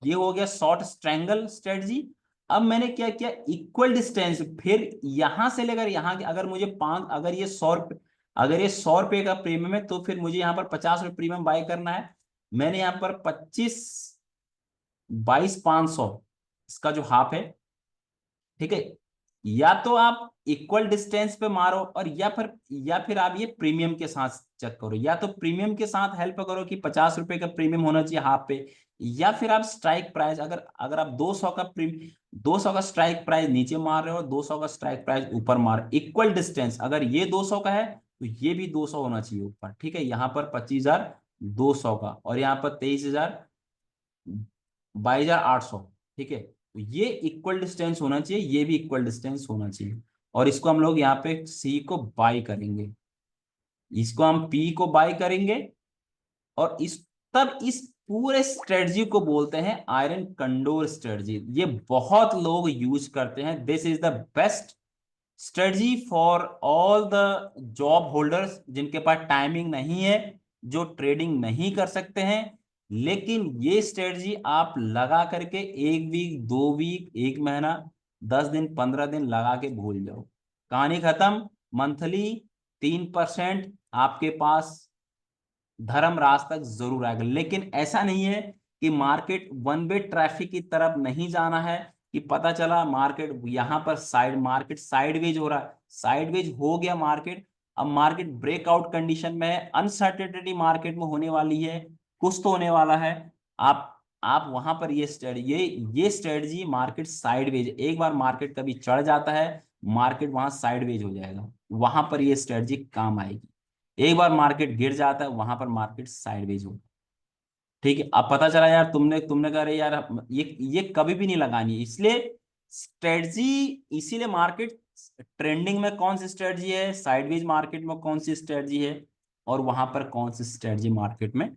ये हो गया शॉर्ट स्ट्रैंगल स्ट्रेटजी। अब मैंने क्या किया, इक्वल डिस्टेंस, फिर यहां से लेकर यहां के, अगर मुझे पांच, अगर ये 100 रुपए का प्रीमियम है, तो फिर मुझे यहाँ पर 50 रुपये प्रीमियम बाय करना है। मैंने यहाँ पर 22,500 इसका जो हाफ है। ठीक है, या तो आप इक्वल डिस्टेंस पे मारो, और या फिर आप ये प्रीमियम के साथ चेक करो। या तो प्रीमियम के साथ हेल्प करो कि 50 रुपए का प्रीमियम होना चाहिए हाफ पे, या फिर आप स्ट्राइक प्राइस, अगर अगर आप 200 का स्ट्राइक प्राइस नीचे मार रहे हो, 200 का स्ट्राइक प्राइस ऊपर मार, इक्वल डिस्टेंस, अगर ये 200 का है तो ये भी 200 होना चाहिए ऊपर। ठीक है, यहाँ पर 25,200 का, और यहाँ पर 23,000, 22,800। ठीक है, तो ये इक्वल डिस्टेंस होना चाहिए, ये भी इक्वल डिस्टेंस होना चाहिए। और इसको हम लोग यहाँ पे सी को बाई करेंगे, इसको हम पी को बाई करेंगे, और इस पूरे स्ट्रेटजी को बोलते हैं आयरन कंडोर स्ट्रेटजी। ये बहुत लोग यूज करते हैं। This is the best strategy for all the job holders जिनके पास टाइमिंग नहीं है, जो ट्रेडिंग नहीं कर सकते हैं। लेकिन ये स्ट्रेटजी आप लगा करके 1 वीक, 2 वीक, 1 महीना, 10 दिन, 15 दिन लगा के भूल जाओ, कहानी खत्म। मंथली 3% आपके पास धर्म राज तक जरूर आएगा। लेकिन ऐसा नहीं है कि मार्केट वन वे ट्रैफिक की तरफ नहीं जाना है, कि पता चला मार्केट यहां पर मार्केट साइडवेज हो रहा है, साइडवेज हो गया मार्केट, अब मार्केट ब्रेकआउट कंडीशन में है, अनसर्टेनिटी मार्केट में होने वाली है, कुछ तो होने वाला है। आप वहां पर ये स्ट्रेटजी मार्केट साइडवेज, एक बार मार्केट कभी चढ़ जाता है, मार्केट वहां साइडवेज हो जाएगा, वहां पर ये स्ट्रेटजी काम आएगी। एक बार मार्केट गिर जाता है, वहां पर मार्केट साइडवेज होगा। ठीक है, अब पता चला यार, तुमने तुमने कहा अरे यार ये कभी भी नहीं लगानी है। इसलिए स्ट्रेटजी, इसीलिए मार्केट ट्रेंडिंग में कौन सी स्ट्रेटजी है, साइडवेज मार्केट में कौन सी स्ट्रेटजी है, और वहां पर कौन सी स्ट्रेटजी मार्केट में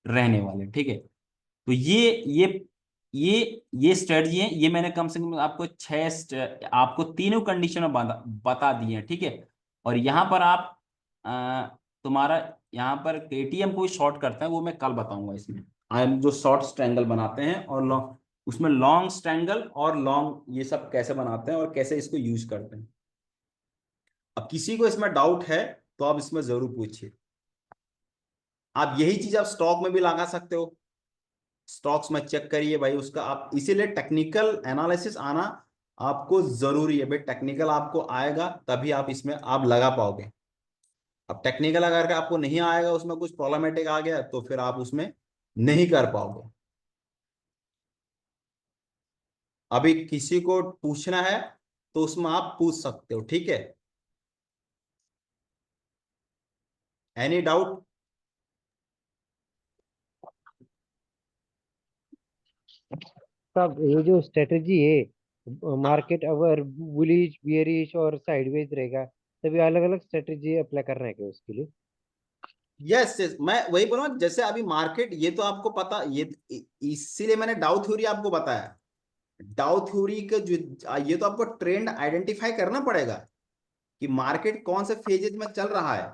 रहने वाले। ठीक है, तो ये स्ट्रेटजी है। ये मैंने कम से कम आपको आपको तीनों कंडीशन में बता दिए हैं। ठीक है, और यहाँ पर आप तुम्हारा यहाँ पर केटीएम को शॉर्ट करते हैं, वो मैं कल बताऊंगा। इसमें जो शॉर्ट स्ट्रैंगल बनाते हैं और लॉन्ग, उसमें लॉन्ग स्ट्रैंगल और लॉन्ग, ये सब कैसे बनाते हैं और कैसे इसको यूज करते हैं। अब किसी को इसमें डाउट है तो आप इसमें जरूर पूछिए। आप यही चीज आप स्टॉक में भी लगा सकते हो, स्टॉक्स में चेक करिए भाई उसका। आप इसीलिए टेक्निकल एनालिसिस आना आपको जरूरी है भाई, टेक्निकल आपको आएगा तभी आप इसमें आप लगा पाओगे। अब टेक्निकल अगर आपको नहीं आएगा, उसमें कुछ प्रॉब्लमेटिक आ गया, तो फिर आप उसमें नहीं कर पाओगे। अभी किसी को पूछना है तो उसमें आप पूछ सकते हो। ठीक है, एनी डाउट? साहब ये जो स्ट्रेटजी है, मार्केट अगर बुलिश बियरिश और साइडवेज रहेगा, तभी अलग अलग स्ट्रेटजी अप्लाई करना है क्या उसके लिए? यस यस, मैं वही बोल रहा हूँ। जैसे अभी मार्केट, ये तो आपको पता, ये इसीलिए मैंने डाउ थ्योरी आपको बताया। डाउ थ्योरी के जो, ये तो आपको ट्रेंड आइडेंटिफाई करना पड़ेगा कि मार्केट कौन से फेजेज में चल रहा है,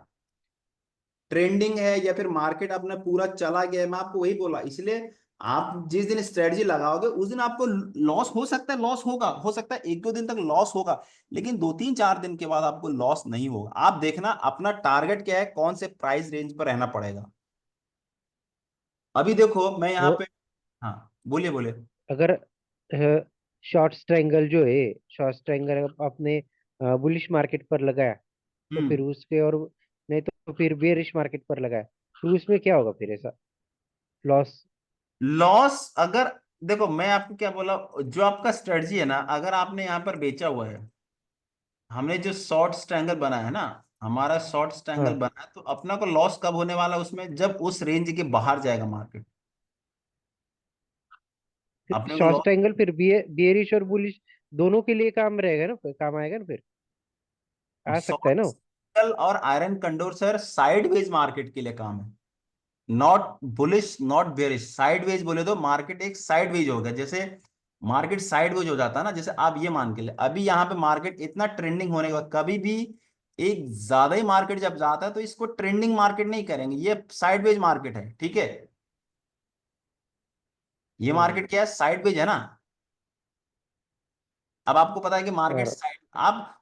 ट्रेंडिंग है या फिर मार्केट अपना पूरा चला गया है। मैं आपको वही बोला। इसलिए आप जिस दिन स्ट्रेटजी लगाओगे उस दिन आपको लॉस हो सकता है, लॉस होगा, हो सकता है 1-2 दिन तक लॉस होगा, लेकिन 2-3-4 दिन के बाद आपको लॉस नहीं होगा। आप देखना अपना टारगेट क्या है, कौन से प्राइस रेंज पर रहना पड़ेगा। अभी देखो मैं यहाँ वो पे, हाँ बोलिए बोलिए। अगर शॉर्ट स्ट्रैंगल जो है, शॉर्ट स्ट्रैंगल आपने बुलिश मार्केट पर लगाया, तो हम्म। फिर उसके और नहीं तो फिर बेरिश मार्केट पर लगाया, तो उसमें क्या होगा फिर ऐसा लॉस? लॉस अगर, देखो मैं आपको क्या बोला, जो आपका स्ट्रेटजी है ना, अगर आपने यहाँ पर बेचा हुआ है, हमने जो शॉर्ट स्ट्रैंगल बना है ना, हमारा शॉर्ट स्ट्रैंगल हाँ, बना है, तो अपना को लॉस कब होने वाला है उसमें, जब उस रेंज के बाहर जाएगा मार्केट, फिर अपने को शॉर्ट लॉस। स्ट्रैंगल फिर बियरिश और बुलिश दोनों के लिए काम रहेगा ना, फिर काम आएगा ना, फिर आ सकता है शॉर्ट ना? स्ट्रैंगल और आयरन कंडोर सर साइडवेज मार्केट के लिए काम है, not bullish not bearish. Sideways बोले तो मार्केट एक साइडवेज होगा, जैसे मार्केट साइडवेज हो जाता है ना, जैसे आप ये मान के ले, अभी यहाँ पे मार्केट इतना ट्रेंडिंग होने के बाद, कभी भी एक ज्यादा ही मार्केट जब जाता है तो इसको ट्रेंडिंग मार्केट नहीं करेंगे, ये साइडवेज मार्केट है। ठीक है, ये हम्म। मार्केट क्या है, साइडवेज है ना। अब आपको पता है कि मार्केट और साइड, अब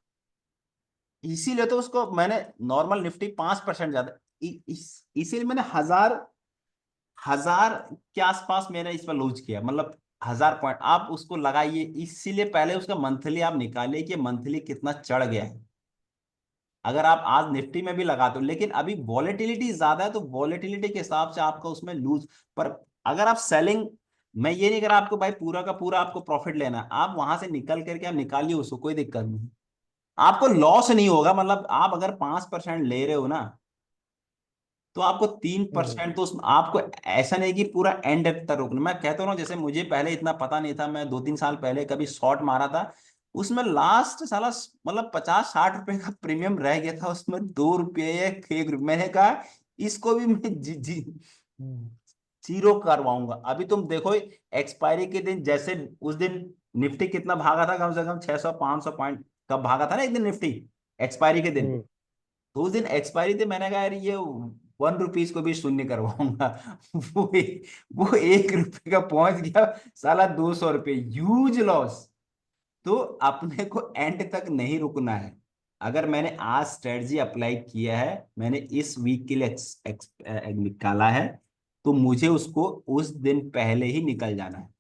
इसीलिए तो उसको मैंने नॉर्मल निफ्टी 5% ज्यादा, इसीलिए मैंने हजार हजार के आसपास मैंने इस पर लॉन्च किया, मतलब 1000 पॉइंट आप उसको लगाइए, इसीलिए पहले उसका मंथली आप निकालिए कि मंथली कितना चढ़ गया है। अगर आप आज निफ्टी में भी लगाते हो, लेकिन अभी वॉलेटिलिटी ज्यादा है, तो वॉलेटिलिटी के हिसाब से आपका उसमें लूज। पर अगर आप सेलिंग, मैं ये नहीं कह रहा आपको भाई पूरा का पूरा आपको प्रॉफिट लेना है, आप वहां से निकल करके आप निकालिए उसको, कोई दिक्कत नहीं, आपको लॉस नहीं होगा। मतलब आप अगर 5% ले रहे हो ना, तो आपको 3% तो आपको ऐसा नहीं कि पूरा एंड तक रुकना। मैं कहता हूँ ना, जैसे मुझे पहले इतना पता नहीं था, मैं 2-3 साल पहले कभी शॉर्ट मारा था, उसमें लास्ट साला मतलब 50-60 रुपए का प्रीमियम रह गया था, उसमें 2 रुपये या 1 रुपये। मैंने कहा इसको भी मैं जीरो करवाऊंगा। अभी तुम देखो एक्सपायरी के दिन, जैसे उस दिन निफ्टी कितना भागा था, कम से कम 600-500 पॉइंट कब भागा था ना एक दिन निफ्टी, एक्सपायरी के दिन। तो उस दिन एक्सपायरी थी, मैंने कहा यार ये 1 रुपीज को भी शून्य करवाऊंगा। वो 1 रुपये का पहुंच गया साला 200 रुपये, ह्यूज लॉस। तो अपने को एंड तक नहीं रुकना है। अगर मैंने आज स्ट्रेटजी अप्लाई किया है, मैंने इस वीक के लिए निकाला है, तो मुझे उसको उस दिन पहले ही निकल जाना है।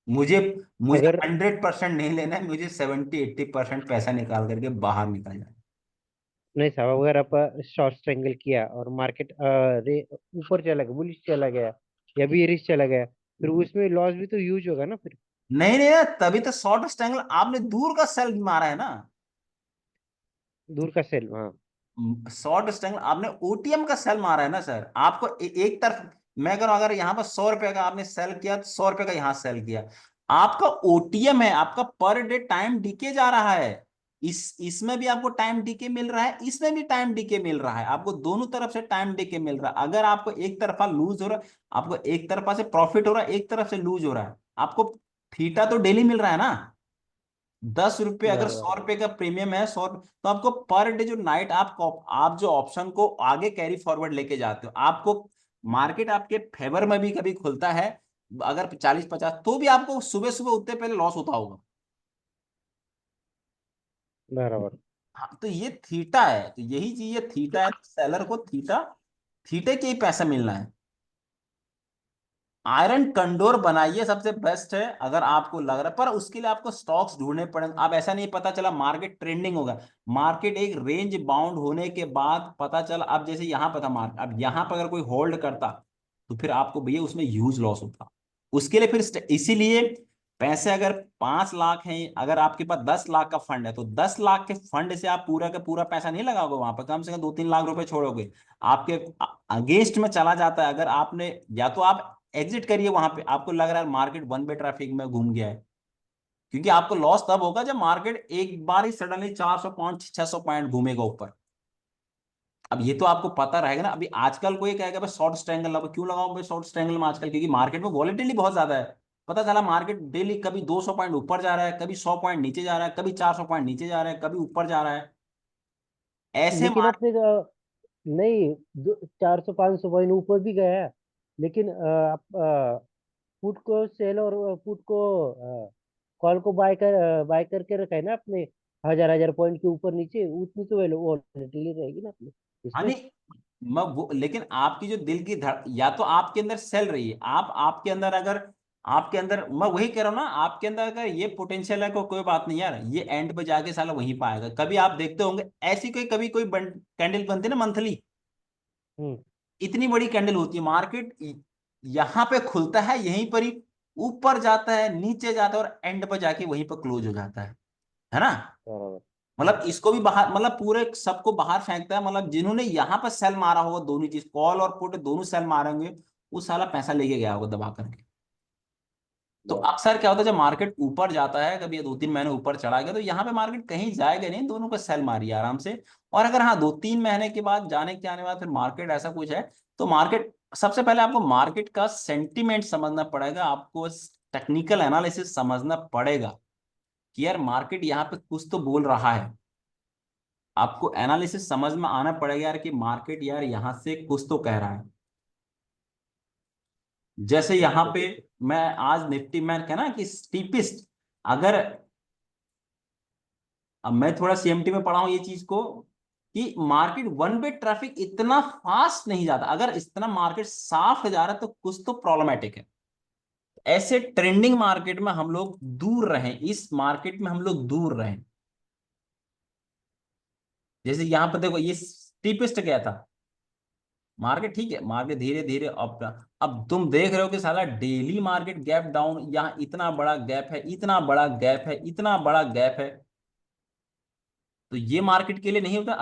मुझे मुझे अगर 100% नहीं लेना है, मुझे 70-80% पैसा निकाल करके बाहर निकल जाना है। नहीं साहब, अगर आप शॉर्ट स्ट्रैंगल किया और मार्केट ऊपर चला गया, बुलिश चला गया या बेरिश चला गया, फिर उसमें लॉस भी तो यूज होगा ना फिर। नहीं नहीं, तभी तो शॉर्ट स्ट्रैंगल आपने दूर का सेल मारा है ना। दूर का सेल, हाँ। शॉर्ट स्ट्रैंगल आपने ओटीएम का सेल मारा है ना सर। आपको एक तरफ, मैं कह रहा हूं अगर यहाँ पर 100 रुपए का आपने सेल किया, तो 100 रुपए का यहाँ सेल किया, आपका ओटीएम है, आपका पर डे टाइम डीके जा रहा है। इसमें भी आपको टाइम डीके मिल रहा है, इसमें भी टाइम डीके मिल रहा है, आपको दोनों तरफ से टाइम डीके मिल रहा है। अगर आपको एक तरफा लूज हो रहा है, आपको एक तरफा से प्रॉफिट हो रहा है, एक तरफ से लूज हो रहा है, आपको थीटा तो डेली मिल रहा है ना। 10 रुपये, अगर बराबर। 100 रुपये का प्रीमियम है, 100, तो आपको पर डे जो नाइट आप जो ऑप्शन को आगे कैरी फॉरवर्ड लेके जाते हो, आपको मार्केट आपके फेवर में भी कभी खुलता है, अगर 40-50, तो भी आपको सुबह सुबह उठते पहले लॉस होता होगा। बराबर। हाँ, तो ये थीटा है, तो यही चीज है, थीटा है, सेलर को थीटा, थीटे के ही पैसा मिलना है। आयरन कंडोर बनाइए, सबसे बेस्ट है अगर आपको लग रहा है, पर उसके लिए आपको स्टॉक्स ढूंढने पड़ेंगे। अब ऐसा नहीं पता चला मार्केट ट्रेंडिंग होगा, मार्केट एक रेंज बाउंड होने के बाद पता चला, अब जैसे यहां पर था मार्केट, अब यहां पर अगर कोई होल्ड करता, तो फिर आपको भैया उसमें ह्यूज लॉस होता। उसके लिए फिर इसीलिए पैसे अगर 5 लाख हैं, अगर आपके पास 10 लाख का फंड है, तो 10 लाख के फंड से आप पूरा का पूरा पैसा नहीं लगाओगे वहां पर, कम से कम 2-3 लाख रुपए छोड़ोगे। आपके अगेंस्ट में चला जाता है, अगर आपने, या तो आप एग्जिट करिए वहां पे, आपको लग रहा है मार्केट 1 वे ट्रैफिक में घूम गया है, क्योंकि आपको लॉस तब होगा जब मार्केट एक बार ही सडनली 400 पॉइंट 600 पॉइंट घूमेगा ऊपर। अब ये तो आपको पता रहेगा ना। अभी आजकल कोई कहेगा भाई शॉर्ट स्ट्रैंगल लगाओ, क्यों लगाऊं भाई शॉर्ट स्ट्रैंगल में आजकल, क्योंकि मार्केट में वॉलेटिलिटी बहुत ज्यादा है। पता चला मार्केट डेली कभी 200 पॉइंट ऊपर जा रहा है, कभी 100 पॉइंट नीचे जा रहा है, कभी 400 पॉइंट नीचे जा रहा है, कभी ऊपर जा रहा है, ऐसे लेकिन मार्केट। अपने नहीं, 400 500 पॉइंट ऊपर भी गया है, लेकिन आप पुट को सेल और पुट को कॉल को बाय करके रखा है ना आपने, 1000 1000 पॉइंट के ऊपर नीचे, उतनी तो वॉलेटिलिटी रहेगी ना अपने हाँ इसमें। नहीं, मैं वो, लेकिन आपकी जो दिल की धड़, या तो आपके अंदर सेल रही है, आप आपके अंदर अगर, आपके अंदर, मैं वही कह रहा हूँ ना, आपके अंदर अगर ये पोटेंशियल है, कोई बात नहीं यार, ये एंड पे जाके साला वहीं पाएगा। कभी आप देखते होंगे ऐसी कोई, कभी कोई कैंडल बनती है ना मंथली, हम्म। इतनी बड़ी कैंडल होती है, मार्केट यहाँ पे खुलता है, यहीं पर ही ऊपर जाता है, नीचे जाता है, और एंड पर जाके वहीं पर क्लोज हो जाता है ना। बराबर। मतलब इसको भी बाहर, मतलब पूरे सबको बाहर फेंकता है। मतलब जिन्होंने यहाँ पर सेल मारा होगा, दोनों चीज कॉल और पुट दोनों सेल मारेंगे, वो साला पैसा लेके गया होगा दबा करके। तो अक्सर क्या होता है, जब मार्केट ऊपर जाता है, कभी 2-3 महीने ऊपर चढ़ा गया, तो यहाँ पे मार्केट कहीं जाएगा नहीं, दोनों को सेल मारिए आराम से। और अगर हाँ 2-3 महीने के बाद जाने के आने बाद फिर मार्केट ऐसा कुछ है, तो मार्केट, सबसे पहले आपको मार्केट का सेंटीमेंट समझना पड़ेगा, आपको टेक्निकल एनालिसिस समझना पड़ेगा कि यार मार्केट यहाँ पे कुछ तो बोल रहा है। आपको एनालिसिस समझ में आना पड़ेगा यार कि मार्केट यार यहाँ से कुछ तो कह रहा है। जैसे यहाँ पे मैं आज निफ्टी में कहना कि स्टीपिस्ट, अगर, अब मैं थोड़ा सीएमटी में पढ़ा हूं ये चीज को, कि मार्केट 1 वे ट्रैफिक इतना फास्ट नहीं जाता, अगर इतना मार्केट साफ जा रहा है तो कुछ तो प्रॉब्लमेटिक है। ऐसे ट्रेंडिंग मार्केट में हम लोग दूर रहें, इस मार्केट में हम लोग दूर रहें। जैसे यहां पर देखो ये स्टीपेस्ट गया था मार्केट, ठीक है, मार्केट धीरे धीरे अब तुम देख रहे हो कि साला डेली मार्केट गैप डाउन, यहाँ इतना बड़ा गैप है, इतना बड़ा गैप है, इतना बड़ा गैप है। तो ये मार्केट के लिए नहीं होता।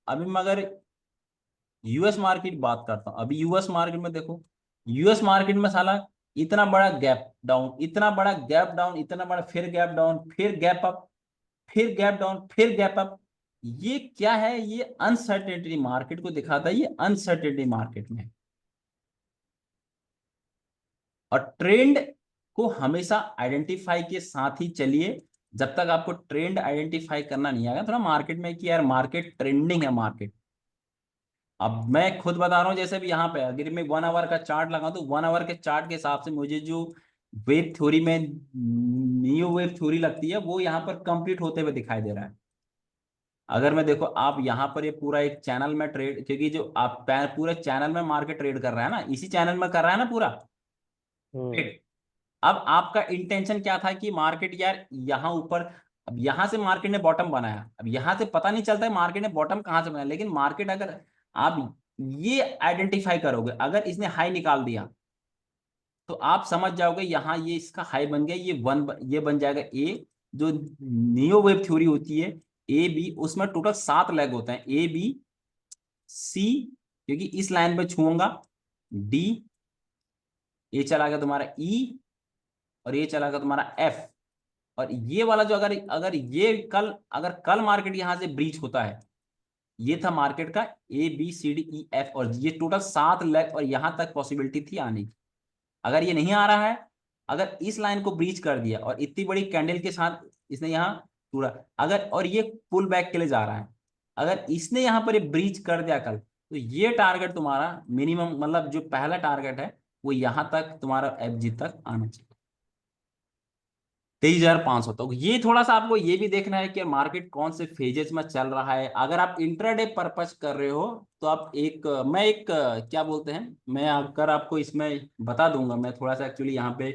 अभी मैं अगर यूएस मार्केट बात करता हूँ, अभी यूएस मार्केट में देखो, यूएस मार्केट में साला इतना बड़ा गैप डाउन, इतना बड़ा गैप डाउन, इतना बड़ा फिर गैप डाउन, फिर गैप अप, फिर गैप डाउन, फिर गैप अप। ये क्या है? ये अनसर्टेनिटी मार्केट को दिखाता है, ये अनसर्टेनिटी मार्केट में। और ट्रेंड को हमेशा आइडेंटिफाई के साथ ही चलिए। जब तक आपको ट्रेंड आइडेंटिफाई करना नहीं आएगा थोड़ा मार्केट में कि यार मार्केट ट्रेंडिंग है मार्केट। अब मैं खुद बता रहा हूँ, जैसे भी यहाँ पे अगर मैं 1 आवर का चार्ट लगाऊं तो 1 आवर के चार्ट के हिसाब से मुझे जो वेव थ्योरी में न्यू वेव थ्योरी लगती है वो यहाँ पर कंप्लीट होते हुए दिखाई दे रहा है। अगर मैं देखो आप यहाँ पर ये पूरा एक चैनल में ट्रेड, क्योंकि जो आप पूरे चैनल में मार्केट ट्रेड कर रहा है ना, इसी चैनल में कर रहा है ना पूरा ट्रेड। अब आपका इंटेंशन क्या था कि मार्केट यार यहाँ ऊपर, अब यहां से मार्केट ने बॉटम बनाया, अब यहां से पता नहीं चलता है मार्केट ने बॉटम कहां से बनाया, लेकिन मार्केट अगर आप ये आइडेंटिफाई करोगे, अगर इसने हाई निकाल दिया तो आप समझ जाओगे यहाँ ये इसका हाई बन गया, ये बन जाएगा ए। जो नियो वेब थ्योरी होती है ए बी, उसमें टोटल 7 लेग होते हैं, ए बी सी, क्योंकि इस लाइन पे छूंगा, डी, ये चला गया तुम्हारा ई, और ये चला गया तुम्हारा एफ। और ये वाला जो अगर अगर ये अगर कल मार्केट यहां से ब्रीच होता है, ये था मार्केट का A B C D E F, और ये टोटल 7 लेग, और यहां तक पॉसिबिलिटी थी आने की। अगर ये नहीं आ रहा है, अगर इस लाइन को ब्रीच कर दिया और इतनी बड़ी कैंडल के साथ इसने यहाँ पूरा, अगर और ये पुल बैक के लिए जा रहा है, अगर इसने यहाँ पर ये ब्रीच कर दिया कल, तो ये टारगेट तुम्हारा मिनिमम, मतलब जो पहला टारगेट है वो यहां तक तुम्हारा एफ जी तक आना चाहिए, 23,500। तो ये थोड़ा सा आपको ये भी देखना है कि मार्केट कौन से फेजेस में चल रहा है। अगर आप इंट्राडे पर्पस कर रहे हो तो आप मैं एक क्या बोलते हैं, मैं अगर आपको इसमें बता दूंगा, मैं थोड़ा सा एक्चुअली यहाँ पे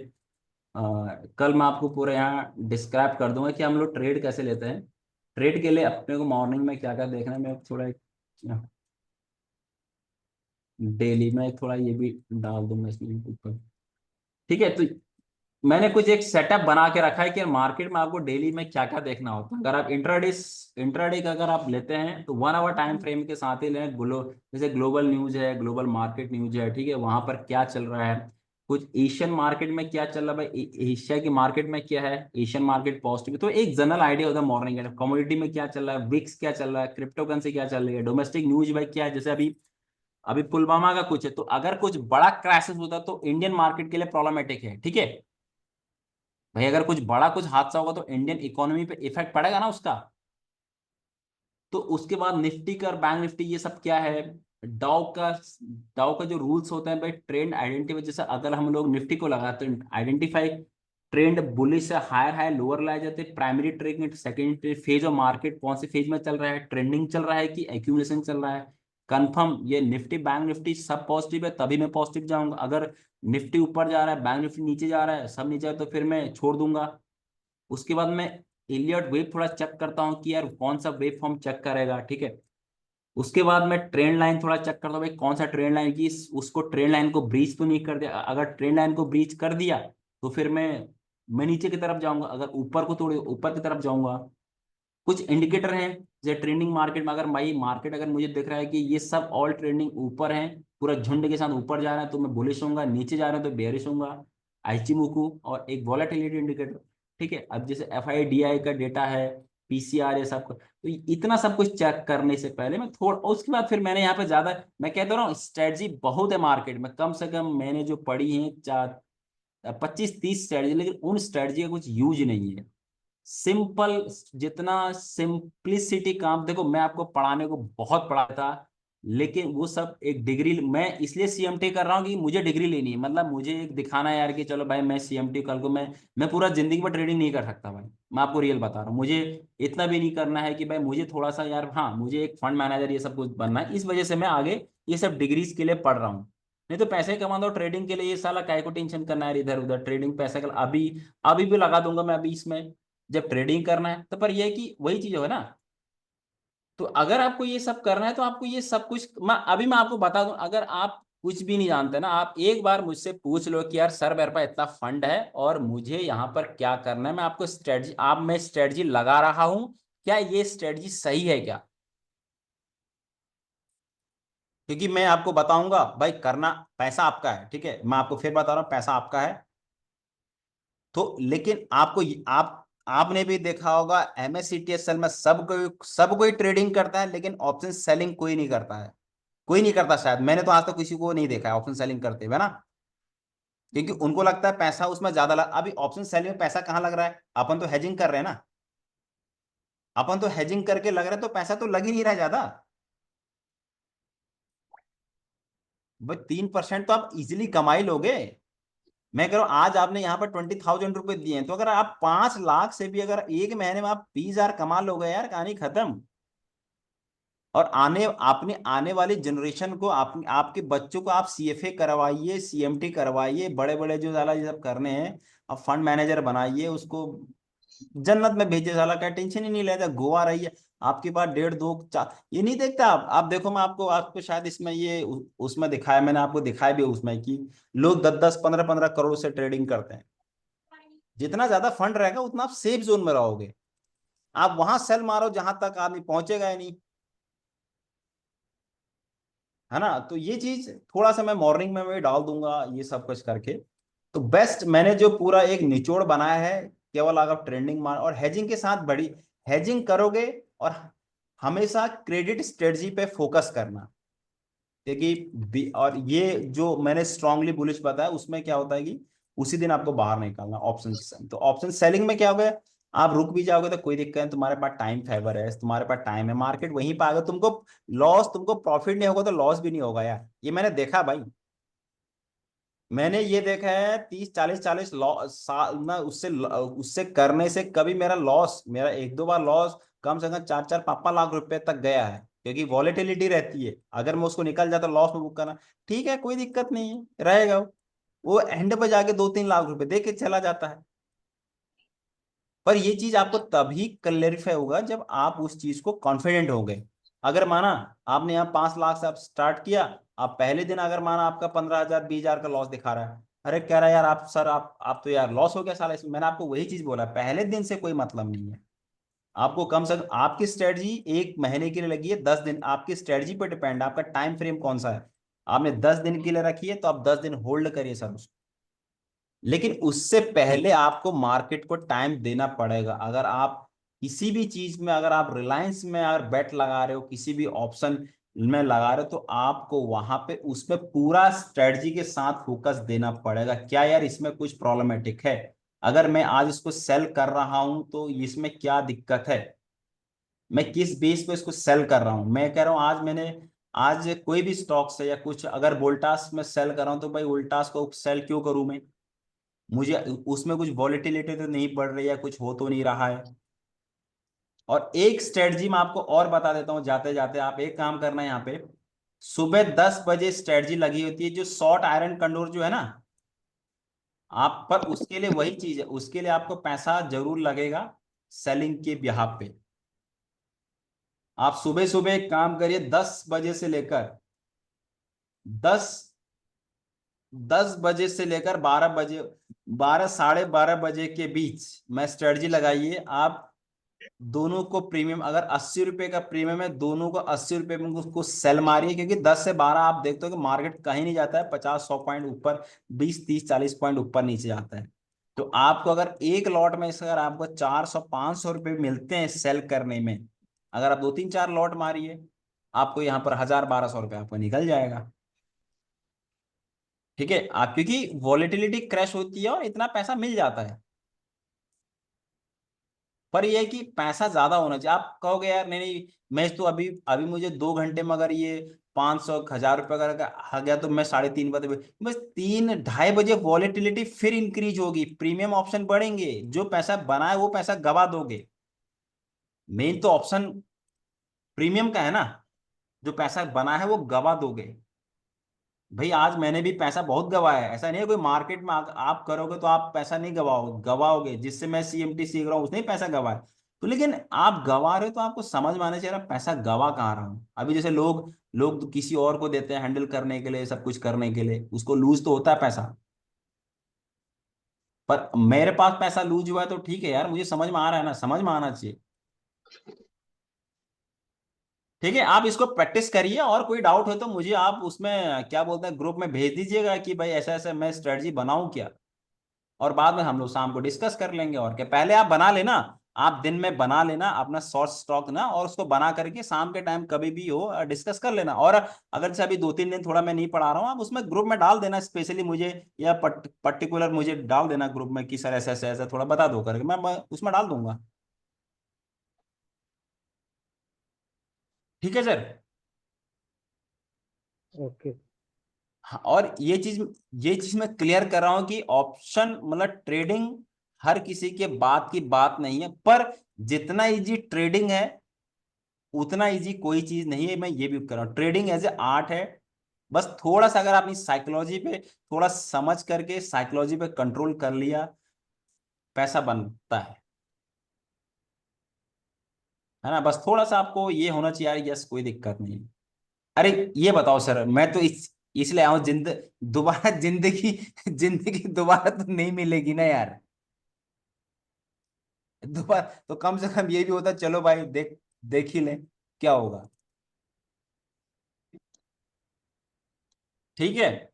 कल मैं आपको पूरा यहाँ डिस्क्राइब कर दूंगा कि हम लोग ट्रेड कैसे लेते हैं। ट्रेड के लिए अपने को मॉर्निंग में क्या क्या देखना है, मैं थोड़ा डेली में थोड़ा ये भी डाल दूंगा इसमें यूट्यूब पर, ठीक है। तो मैंने कुछ एक सेटअप बना के रखा है कि मार्केट में आपको डेली में क्या क्या देखना होता है। अगर आप इंट्राडे का अगर आप लेते हैं तो 1 आवर टाइम फ्रेम के साथ ही लें। जैसे ग्लोबल न्यूज है, ग्लोबल मार्केट न्यूज है, ठीक है, वहां पर क्या चल रहा है, कुछ एशियन मार्केट में क्या चल रहा है भाई, एशिया की मार्केट में क्या है, एशियन मार्केट पॉजिटिव, तो एक जनरल आइडिया होता है मॉर्निंग का। कमोडिटी में क्या चल रहा है, विक्स क्या चल रहा है, क्रिप्टो करेंसी क्या चल रही है, डोमेस्टिक न्यूज भाई क्या है, जैसे अभी अभी पुलवामा का कुछ है, तो अगर कुछ बड़ा क्राइसिस होता तो इंडियन मार्केट के लिए प्रॉब्लमेटिक है, ठीक है भाई। अगर कुछ बड़ा कुछ हादसा होगा तो इंडियन इकोनॉमी पे इफेक्ट पड़ेगा ना उसका। तो उसके बाद निफ्टी का और बैंक निफ्टी ये सब क्या है, डाउ का डाउ का जो रूल्स होते हैं भाई, ट्रेंड आइडेंटिफाई, जैसे अगर हम लोग निफ्टी को लगाते हैं आइडेंटिफाई ट्रेंड बुलिश से हायर हाई लोअर लाए जाते हैं, primary trade, secondary phase of market कौन से फेज में चल रहा है, ट्रेंडिंग चल रहा है कि एक्यूमुलेशन चल रहा है, कंफर्म ये निफ्टी बैंक निफ्टी सब पॉजिटिव है तभी मैं पॉजिटिव जाऊंगा। अगर निफ्टी ऊपर जा रहा है, बैंक निफ्टी नीचे जा रहा है, सब नीचे है, तो फिर मैं छोड़ दूंगा। उसके बाद मैं एलियट वेव थोड़ा चेक करता हूँ कि यार कौन सा वेव फॉर्म चेक करेगा, ठीक है। उसके बाद मैं ट्रेंड लाइन थोड़ा चेक करता हूँ भाई कौन सा ट्रेंड लाइन की उसको ट्रेंड लाइन को ब्रीच तो नहीं कर दिया। अगर ट्रेंड लाइन को ब्रीच कर दिया तो फिर मैं नीचे की तरफ जाऊंगा, अगर ऊपर को थोड़ी ऊपर की तरफ जाऊंगा। कुछ इंडिकेटर हैं जैसे ट्रेंडिंग मार्केट में, अगर भाई मार्केट अगर मुझे दिख रहा है कि ये सब ऑल ट्रेंडिंग ऊपर है, पूरा झुंड के साथ ऊपर जा रहा है तो मैं बुलिश होऊंगा, नीचे जा रहा है तो बेयरिश होऊंगा। आइचिमोकू और एक वॉलेटिलिटी इंडिकेटर, ठीक है। अब जैसे एफ आई डी आई का डेटा है, पीसीआर, ये सब तो इतना सब कुछ चेक करने से पहले मैं थोड़ा, उसके बाद फिर मैंने यहाँ पे ज्यादा, मैं कहता रहा हूँ स्ट्रेटजी बहुत है मार्केट में, कम से कम मैंने जो पढ़ी है 25-30 स्ट्रेटजी, लेकिन उन स्ट्रेटजी का कुछ यूज नहीं है। सिंपल, जितना सिंप्लिसिटी काम, देखो मैं आपको पढ़ाने को बहुत पढ़ाया था, लेकिन वो सब एक डिग्री, मैं इसलिए सीएमटी कर रहा हूँ कि मुझे डिग्री लेनी है, मतलब मुझे एक दिखाना है यार कि चलो भाई मैं सीएमटी कल को मैं पूरा जिंदगी में ट्रेडिंग नहीं कर सकता भाई। मैं आपको रियल बता रहा हूँ, मुझे इतना भी नहीं करना है कि भाई मुझे थोड़ा सा यार, हाँ मुझे एक फंड मैनेजर ये सब कुछ बनना है, इस वजह से मैं आगे ये सब डिग्रीज के लिए पढ़ रहा हूँ, नहीं तो पैसे कमा दो ट्रेडिंग के लिए, ये साला काय को टेंशन करना है इधर उधर ट्रेडिंग पैसे का, अभी अभी भी लगा दूंगा मैं अभी इसमें, जब ट्रेडिंग करना है तो। पर ये है कि वही चीज है ना, तो अगर आपको ये सब करना है तो आपको ये सब कुछ मैं आपको बता दूं, अगर आप कुछ भी नहीं जानते ना, आप एक बार मुझसे पूछ लो कि यार सर मेरे पास इतना फंड है और मुझे यहाँ पर क्या करना है, मैं आपको स्ट्रेटजी, आप मैं स्ट्रेटजी लगा रहा हूं, क्या ये स्ट्रेटजी सही है क्या? क्योंकि मैं आपको बताऊंगा भाई, करना पैसा आपका है, ठीक है, मैं आपको फिर बता रहा हूँ पैसा आपका है। तो लेकिन आपको आप आपने भी देखा होगा MSCTSL में सब कोई ट्रेडिंग करता है, लेकिन ऑप्शन सेलिंग कोई नहीं करता है, कोई नहीं करता शायद, मैंने तो आज तक किसी को नहीं देखा है ऑप्शन सेलिंग करते हुए ना, क्योंकि उनको लगता है पैसा उसमें ज्यादा अभी ऑप्शन सेलिंग में पैसा कहाँ लग रहा है, अपन तो हेजिंग कर रहे हैं ना, अपन तो हेजिंग करके लग रहा है, तो पैसा तो लग ही नहीं रहा है ज्यादा। भाई 3% तो आप इजिली कमा ही लोगे। मैं कह रहा हूं आज आपने यहाँ पर 20,000 रुपए दिए हैं, तो अगर आप 5 लाख से भी अगर एक महीने में आप 20,000 कमा लोगे यार, कहानी खत्म। और आने वाली जनरेशन को आपके बच्चों को आप CFA करवाइए, CMT करवाइए, बड़े बड़े जो साला ये सब करने हैं, अब फंड मैनेजर बनाइए उसको, जन्नत में भेजे, साला का टेंशन ही नहीं लेता, गोवा रही है आपके पास 1.5 2 4, ये नहीं देखता आप देखो, मैं आपको आपको शायद इसमें ये उसमें दिखाया, मैंने आपको दिखाया भी उसमें कि लोग 10 10 15 15 करोड़ से ट्रेडिंग करते हैं। जितना ज्यादा फंड रहेगा उतना आप सेफ जोन में रहोगे, आप वहां सेल मारो जहां तक आदमी पहुंचेगा ही नहीं, है ना। तो ये चीज थोड़ा सा मैं मॉर्निंग में भी डाल दूंगा ये सब कुछ करके। तो बेस्ट मैंने जो पूरा एक निचोड़ बनाया है, केवल अगर ट्रेंडिंग मार और हेजिंग के साथ बड़ी हेजिंग करोगे, और हमेशा क्रेडिट स्ट्रेटजी पे फोकस करना, क्योंकि और ये जो मैंने स्ट्रांगली बुलिश बताया उसमें क्या होता है कि उसी दिन आपको बाहर निकालना ऑप्शन। तो ऑप्शन सेलिंग में क्या होगा, आप रुक भी जाओगे तो कोई दिक्कत नहीं, तुम्हारे पास टाइम फेवर है, तुम्हारे पास टाइम है, मार्केट वहीं पर आएगा, तुमको प्रॉफिट नहीं होगा तो लॉस भी नहीं होगा यार, ये मैंने देखा भाई। मैंने ये देखा है 30 40 40 साल ना, उससे उससे करने से कभी मेरा 1 2 बार लॉस कम से कम 4 4 5 5 लाख रुपए तक गया है, क्योंकि वॉलेटिलिटी रहती है, अगर मैं उसको निकल जाता लॉस में बुक करना, ठीक है कोई दिक्कत नहीं है रहेगा, वो एंड पे जाके 2 3 लाख रुपए दे के चला जाता है। पर ये चीज आपको तभी क्लेरिफाई होगा जब आप उस चीज को कॉन्फिडेंट हो गए। अगर माना आपने यहाँ 5 लाख से आप स्टार्ट किया, आप पहले दिन अगर माना आपका 15,000 20,000 का लॉस दिखा रहा है, अरे कह रहा है यार आप सर आप तो यार लॉस हो गया साला इसमें, मैंने आपको वही चीज बोला, पहले दिन से कोई मतलब नहीं है। आपको कम से कम आपकी स्ट्रेटजी 1 महीने के लिए लगी है, 10 दिन आपकी स्ट्रेटजी पर डिपेंड है, आपका टाइम फ्रेम कौन सा है, आपने 10 दिन के लिए रखी है तो आप 10 दिन होल्ड करिए सर उसको। लेकिन उससे पहले आपको मार्केट को टाइम देना पड़ेगा। अगर आप किसी भी चीज में, अगर आप रिलायंस में अगर बेट लगा रहे हो, किसी भी ऑप्शन में लगा रहे हो, तो आपको वहां पे उसमें पूरा स्ट्रेटजी के साथ फोकस देना पड़ेगा, क्या यार इसमें कुछ प्रॉब्लमेटिक है, अगर मैं आज इसको सेल कर रहा हूं तो इसमें क्या दिक्कत है, मैं किस बेस पे इसको सेल कर रहा हूं। मैं कह रहा हूं आज कोई भी स्टॉक से या कुछ अगर वोल्टास में सेल कर रहा हूं, तो भाई वोल्टास को सेल क्यों करूं मैं, मुझे उसमें कुछ वॉलेटिलिटी तो नहीं बढ़ रही है, कुछ हो तो नहीं रहा है। और एक स्ट्रेटजी मैं आपको और बता देता हूं जाते जाते, आप एक काम करना है यहाँ पे, सुबह 10 बजे स्ट्रेटजी लगी होती है जो शॉर्ट आयरन कंडोर जो है ना, आप पर उसके लिए वही चीज है, उसके लिए आपको पैसा जरूर लगेगा सेलिंग के बिहाफ पे। आप सुबह सुबह एक काम करिए, 10 बजे से लेकर 10 10 बजे से लेकर 12 बजे, 12 साढ़े 12 बजे के बीच में स्ट्रेटजी लगाइए आप। दोनों को प्रीमियम, अगर 80 रुपए का प्रीमियम है, दोनों को 80 रुपए में उसको सेल मारिए, क्योंकि 10 से 12 आप देखते हो कि मार्केट कहीं नहीं जाता है, 50 100 पॉइंट ऊपर, 20 30 40 पॉइंट ऊपर नीचे जाता है। तो आपको अगर एक लॉट में से अगर आपको 400 500 रुपए मिलते हैं सेल करने में, अगर आप 2 3 4 लॉट मारिए, आपको यहाँ पर 1000 1200 रुपये आपको निकल जाएगा। ठीक है, आप क्योंकि वॉलेटिलिटी क्रैश होती है और इतना पैसा मिल जाता है। पर ये है कि पैसा ज्यादा होना चाहिए। आप कहोगे यार नहीं नहीं, मैं तो अभी अभी मुझे 2 घंटे में अगर ये 500 1000 रुपये का आ गया तो मैं 3:30 बजे, बस 3 ढाई बजे वॉलेटिलिटी फिर इंक्रीज होगी, प्रीमियम ऑप्शन बढ़ेंगे, जो पैसा बना है वो पैसा गवा दोगे। मेन तो ऑप्शन प्रीमियम का है ना, जो पैसा बना है वो गवा दोगे। भाई आज मैंने भी पैसा बहुत गवाया है, ऐसा नहीं है कोई मार्केट में आप करोगे तो आप पैसा नहीं गवाओगे, गवाओगे। जिससे मैं सीएमटी सीख रहा हूँ उसने ही पैसा गवाया। तो लेकिन आप गवा रहे हो तो आपको समझ में आना चाहिए ना, पैसा गवा कहाँ रहा हूँ। अभी जैसे लोग लोग तो किसी और को देते हैं हैंडल करने के लिए, सब कुछ करने के लिए, उसको लूज तो होता है पैसा। पर मेरे पास पैसा लूज हुआ है तो ठीक है यार, मुझे समझ में आ रहा है ना, समझ में आना चाहिए। ठीक है, आप इसको प्रैक्टिस करिए, और कोई डाउट हो तो मुझे आप उसमें क्या बोलते हैं ग्रुप में भेज दीजिएगा कि भाई ऐसा ऐसा मैं स्ट्रेटजी बनाऊं क्या। और बाद में हम लोग शाम को डिस्कस कर लेंगे। और क्या, पहले आप बना लेना, आप दिन में बना लेना अपना शॉर्ट स्टॉक ना, और उसको बना करके शाम के टाइम कभी भी हो डिस्कस कर लेना। और अगर जैसे अभी 2-3 दिन थोड़ा मैं नहीं पढ़ा रहा हूँ, आप उसमें ग्रुप में डाल देना स्पेशली मुझे, या पर्टिकुलर मुझे डाल देना ग्रुप में कि सर ऐसा ऐसा ऐसा थोड़ा बता दो करके, मैं उसमें डाल दूंगा। ठीक है सर। ओके। हाँ, और ये चीज मैं क्लियर कर रहा हूं कि ऑप्शन मतलब ट्रेडिंग हर किसी के बात की बात नहीं है, पर जितना इजी ट्रेडिंग है उतना इजी कोई चीज नहीं है। मैं ये भी कर रहा हूँ, ट्रेडिंग एज ए आर्ट है। बस थोड़ा सा अगर आपने साइकोलॉजी पे थोड़ा समझ करके साइकोलॉजी पे कंट्रोल कर लिया, पैसा बनता है ना। बस थोड़ा सा आपको ये होना चाहिए यार, यस कोई दिक्कत नहीं है। अरे ये बताओ सर, मैं तो इसलिए आऊं दोबारा जिंदगी जिंदगी दोबारा तो नहीं मिलेगी ना यार। दोबारा तो कम से कम ये भी होता, चलो भाई देख देख ही ले क्या होगा। ठीक है।